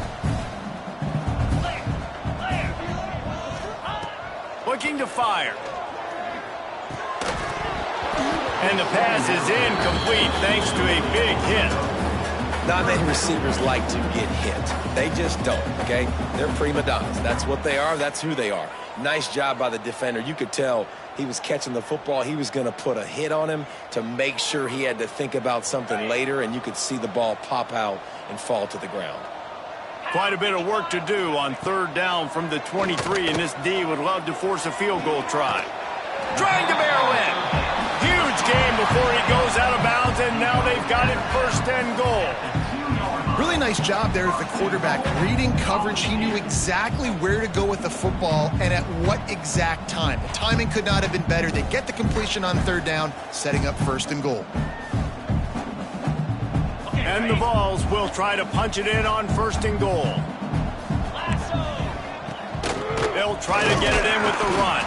Looking to fire. And the pass is incomplete thanks to a big hit. Not many receivers like to get hit. They just don't, okay? They're prima donnas. That's what they are. That's who they are. Nice job by the defender. You could tell he was catching the football. He was going to put a hit on him to make sure he had to think about something later, and you could see the ball pop out and fall to the ground. Quite a bit of work to do on third down from the 23, and this D would love to force a field goal try. Trying to barrel in. Huge game before he goes out of bounds, and now they've got it first and goal. Really nice job there with the quarterback. Reading coverage, he knew exactly where to go with the football and at what exact time. The timing could not have been better. They get the completion on third down, setting up first and goal. And the Vols will try to punch it in on first and goal. They'll try to get it in with the run.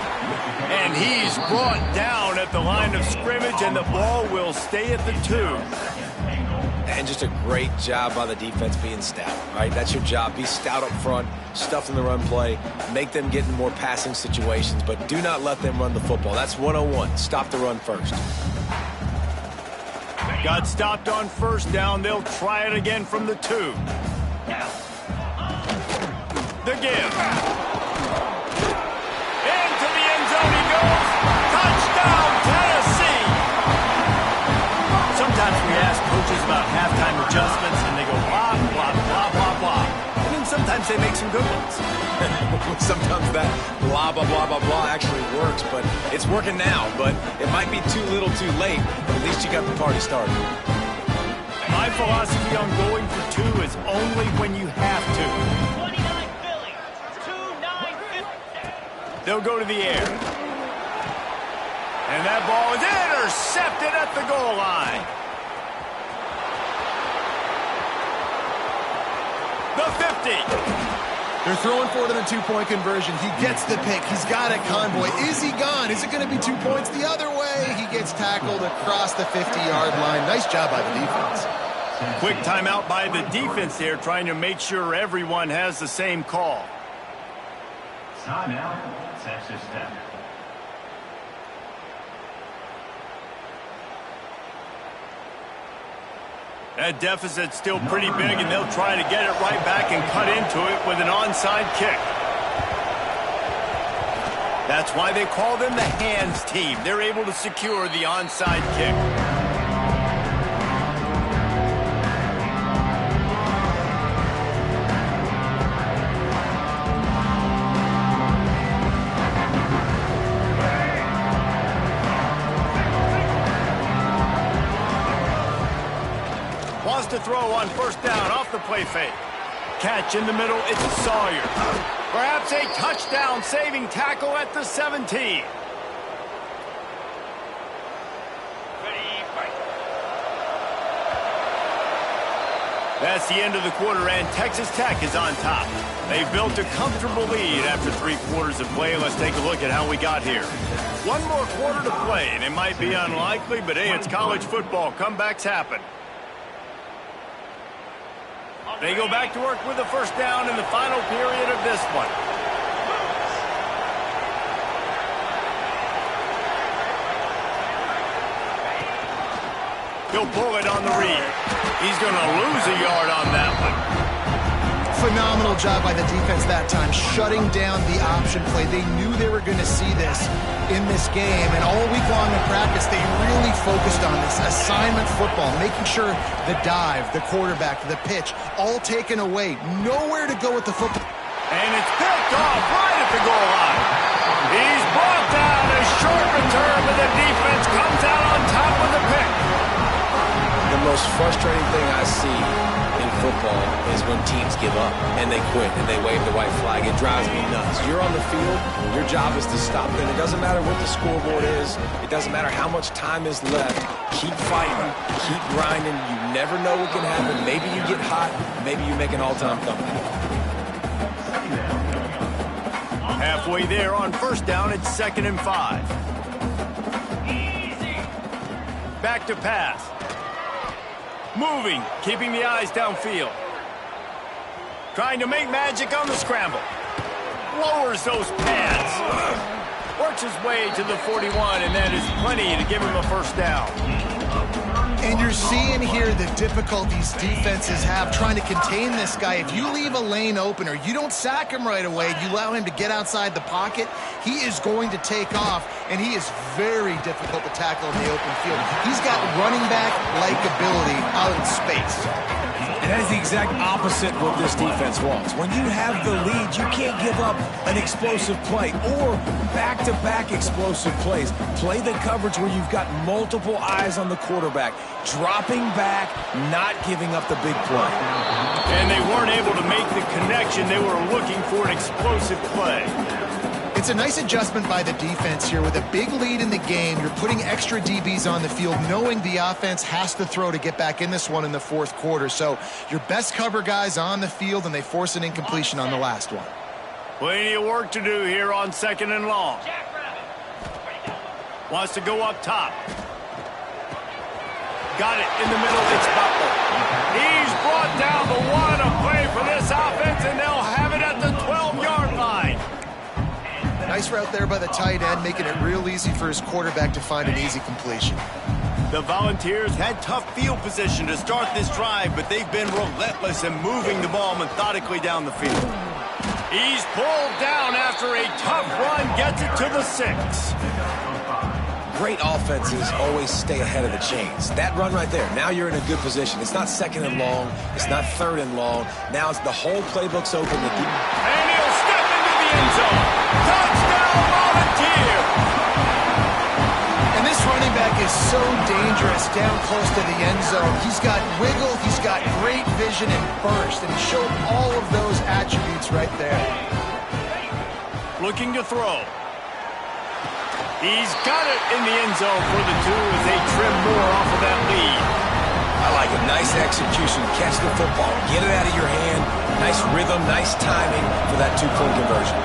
And he's brought down at the line of scrimmage, and the ball will stay at the 2. And just a great job by the defense being stout, right? That's your job. Be stout up front, stuff in the run play, make them get in more passing situations, but do not let them run the football. That's 101. Stop the run first. Got stopped on first down. They'll try it again from the 2. The give. Into the end zone he goes. Touchdown, Tennessee. Sometimes we ask coaches about halftime adjustments, and they go blah, blah, blah, blah, blah. And then sometimes they make some good ones. Sometimes that blah, blah, blah, blah, blah actually works, but it's working now. But it might be too little too late, but at least you got the party started. My philosophy on going for 2 is only when you have to. 29 Philly, 2-9-50. They'll go to the air. And that ball is intercepted at the goal line. The 50. They're throwing for it in the 2-point conversion. He gets the pick. He's got a convoy. Is he gone? Is it going to be 2 points the other way? He gets tackled across the 50-yard line. Nice job by the defense. Quick timeout by the defense there, trying to make sure everyone has the same call. Timeout, Texas Tech. That deficit's still pretty big, and they'll try to get it right back and cut into it with an onside kick. That's why they call them the hands team. They're able to secure the onside kick. Wants to throw on first down off the play fake. Catch in the middle, it's Sawyer. Perhaps a touchdown saving tackle at the 17. Ready, fight. That's the end of the quarter, and Texas Tech is on top. They've built a comfortable lead after 3 quarters of play. Let's take a look at how we got here. 1 more quarter to play, and it might be unlikely, but hey, it's college football. Comebacks happen. They go back to work with the first down in the final period of this one. He'll pull it on the read. He's going to lose a yard on that one. Phenomenal job by the defense that time, shutting down the option play. They knew they were going to see this in this game, and all week long in practice, they really focused on this assignment football, making sure the dive, the quarterback, the pitch, all taken away. Nowhere to go with the football. And it's picked off right at the goal line. He's brought down a short return, but the defense comes out on top with the pick. The most frustrating thing I see in in football is when teams give up and they quit and they wave the white flag. It drives me nuts. You're on the field. Your job is to stop them. It doesn't matter what the scoreboard is. It doesn't matter how much time is left. Keep fighting. Keep grinding. You never know what can happen. Maybe you get hot. Maybe you make an all-time comeback. Halfway there on first down, it's 2nd and 5. Back to pass. Moving, keeping the eyes downfield. Trying to make magic on the scramble. Lowers those pads. Works his way to the 41, and that is plenty to give him a first down. And you're seeing here the difficulties defenses have trying to contain this guy. If you leave a lane open or you don't sack him right away, you allow him to get outside the pocket, he is going to take off, and he is very difficult to tackle in the open field. He's got running back-like ability out in space. And that is the exact opposite of what this defense wants. When you have the lead, you can't give up an explosive play or back-to-back explosive plays. Play the coverage where you've got multiple eyes on the quarterback, dropping back, not giving up the big play. And they weren't able to make the connection. They were looking for an explosive play. It's a nice adjustment by the defense here. With a big lead in the game, you're putting extra DBs on the field, knowing the offense has to throw to get back in this one in the fourth quarter. So your best cover guys on the field, and they force an incompletion on the last one. Plenty of work to do here on 2nd and long. Wants to go up top. Got it in the middle. It's Butler. He's brought down the one to play for this offense, and they'll have it at the 12-yard line. Nice route there by the tight end, making it real easy for his quarterback to find an easy completion. The Volunteers had tough field position to start this drive, but they've been relentless in moving the ball methodically down the field. He's pulled down after a tough run, gets it to the 6. Great offenses always stay ahead of the chains. That run right there, now you're in a good position. It's not 2nd and long. It's not 3rd and long. Now it's the whole playbook's open. And he'll step into the end zone. Touchdown, Volunteer! And this running back is so dangerous down close to the end zone. He's got wiggle, he's got great vision and burst, and he showed all of those attributes right there. Looking to throw. He's got it in the end zone for the 2 as they trim more off of that lead. I like it. Nice execution. Catch the football. Get it out of your hand. Nice rhythm, nice timing for that 2-point conversion.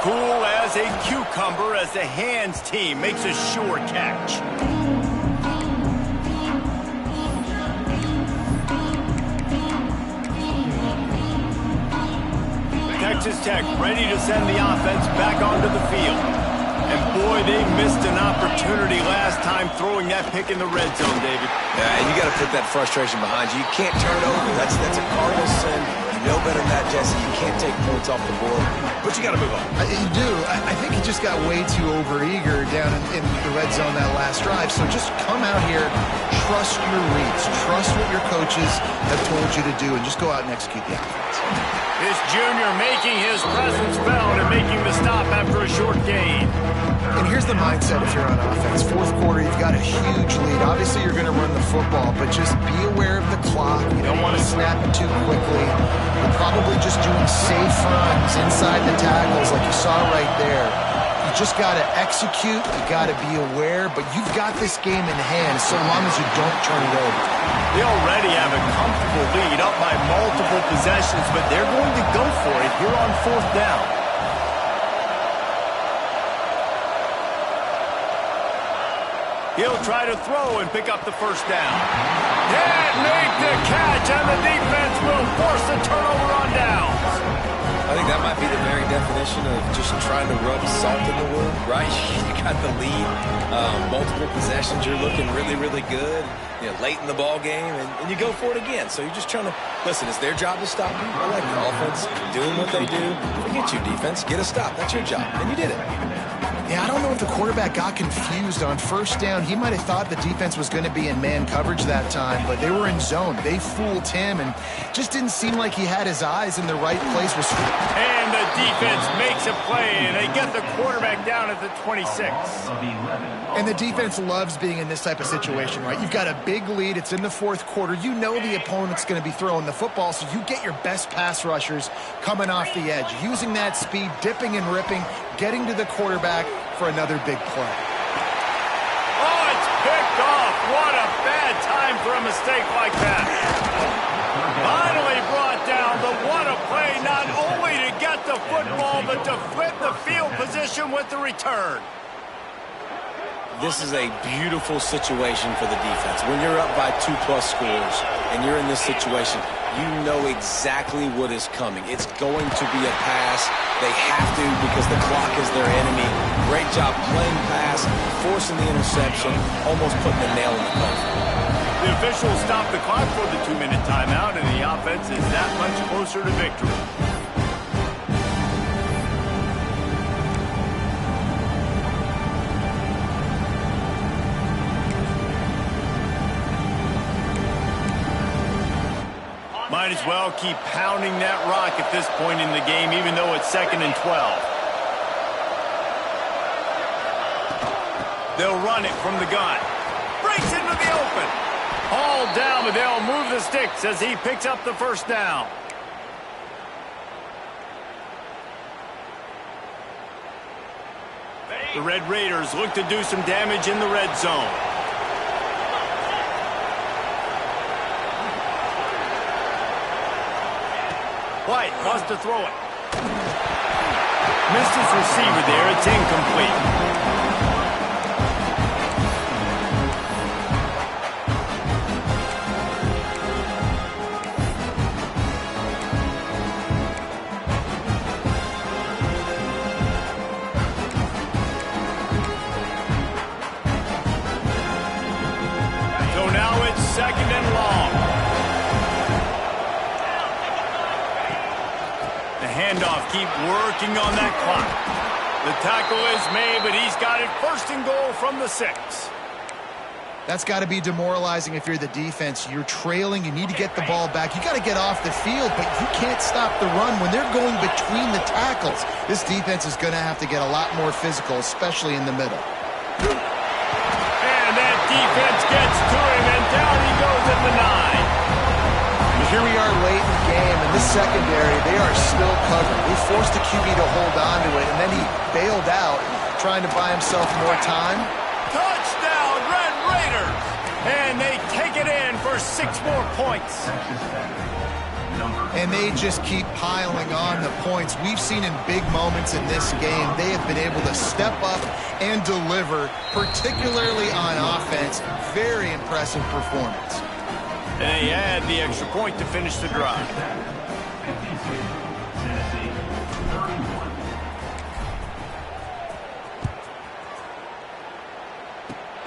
Cool as a cucumber as the hands team makes a sure catch. Texas Tech ready to send the offense back onto the field. And boy, they missed an opportunity last time throwing that pick in the red zone, David. Yeah, you got to put that frustration behind you. You can't turn it over. That's a cardinal sin. You know better than that, Jesse. You can't take points off the board, but you got to move on. You do. I think he just got way too overeager down in the red zone that last drive. So just come out here, trust your reads, trust what your coaches have told you to do, and just go out and execute the offense. This junior making his presence felt and making the stop after a short gain. And here's the mindset if you're on offense. Fourth quarter, you've got a huge lead. Obviously, you're going to run the football, but just be aware of the clock. You don't want to snap it too quickly. You're probably just doing safe runs inside the tackles like you saw right there. You just got to execute. You got to be aware, but you've got this game in hand so long as you don't turn it over. They already have a comfortable lead up by multiple possessions, but they're going to go for it here on 4th down. He'll try to throw and pick up the first down. Can't make the catch, and the defense will force the turnover on downs. I think that might be the very definition of just trying to rub salt in the wound, right? You got the lead, multiple possessions, you're looking really, really good, late in the ball game, and you go for it again. So you're just trying to, listen, it's their job to stop you. I like the offense doing what they do. Forget you, defense. Get a stop. That's your job, and you did it. Yeah, I don't know if the quarterback got confused on first down. He might have thought the defense was going to be in man coverage that time, but they were in zone. They fooled him and just didn't seem like he had his eyes in the right place. And the defense makes a play, and they get the quarterback down at the 26. And the defense loves being in this type of situation, right? You've got a big lead. It's in the fourth quarter. You know the opponent's going to be throwing the football, so you get your best pass rushers coming off the edge, using that speed, dipping and ripping, getting to the quarterback for another big play. Oh, it's picked off. What a bad time for a mistake like that. Finally brought down, but what a play, not only to get the football, but to flip the field position with the return. This is a beautiful situation for the defense. When you're up by 2+ scores and you're in this situation, you know exactly what is coming. It's going to be a pass. They have to because the clock is their enemy. Great job playing pass, forcing the interception, almost putting the nail in the coffin. The officials stopped the clock for the 2-minute timeout, and the offense is that much closer to victory. Might as well keep pounding that rock at this point in the game, even though it's 2nd and 12. They'll run it from the gun. Breaks into the open. Hauled down, but they'll move the sticks as he picks up the first down. The Red Raiders look to do some damage in the red zone. White wants to throw it. Missed his receiver there. It's incomplete. So now it's 2nd and long. Handoff, keep working on that clock. The tackle is made, but he's got it 1st and goal from the 6. That's got to be demoralizing if you're the defense. You're trailing. You need to get the ball back. You got to get off the field, but you can't stop the run when they're going between the tackles. This defense is going to have to get a lot more physical, especially in the middle. And that defense gets to him, and down he goes at the 9. Here we are late in the game, and this secondary, they are still covered. They forced the QB to hold on to it, and then he bailed out, trying to buy himself more time. Touchdown, Red Raiders! And they take it in for 6 more points. And they just keep piling on the points. We've seen in big moments in this game, they have been able to step up and deliver, particularly on offense. Very impressive performance. And they add the extra point to finish the drive.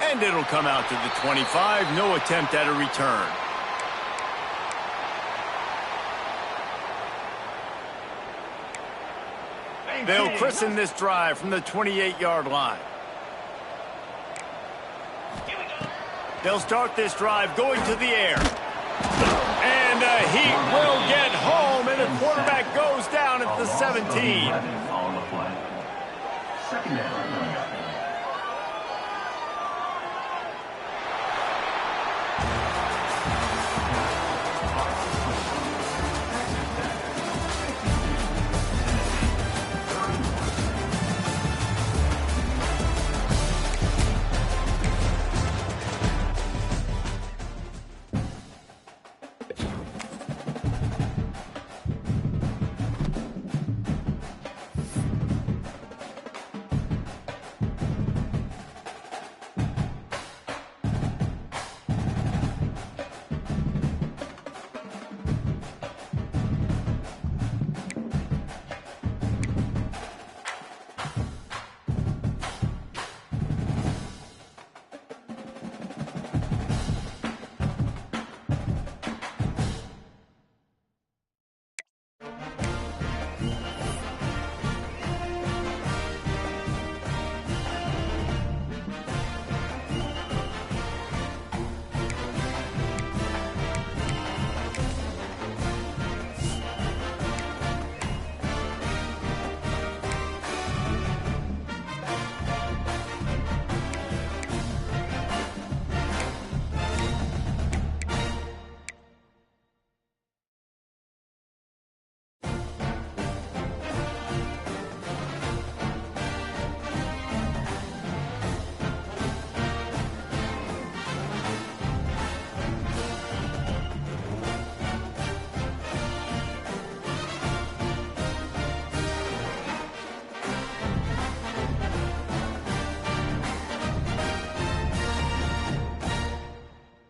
And it'll come out to the 25. No attempt at a return. They'll christen this drive from the 28-yard line. They'll start this drive going to the air. And he will get home, and the quarterback goes down at the 17. 11 on the play. 2nd down.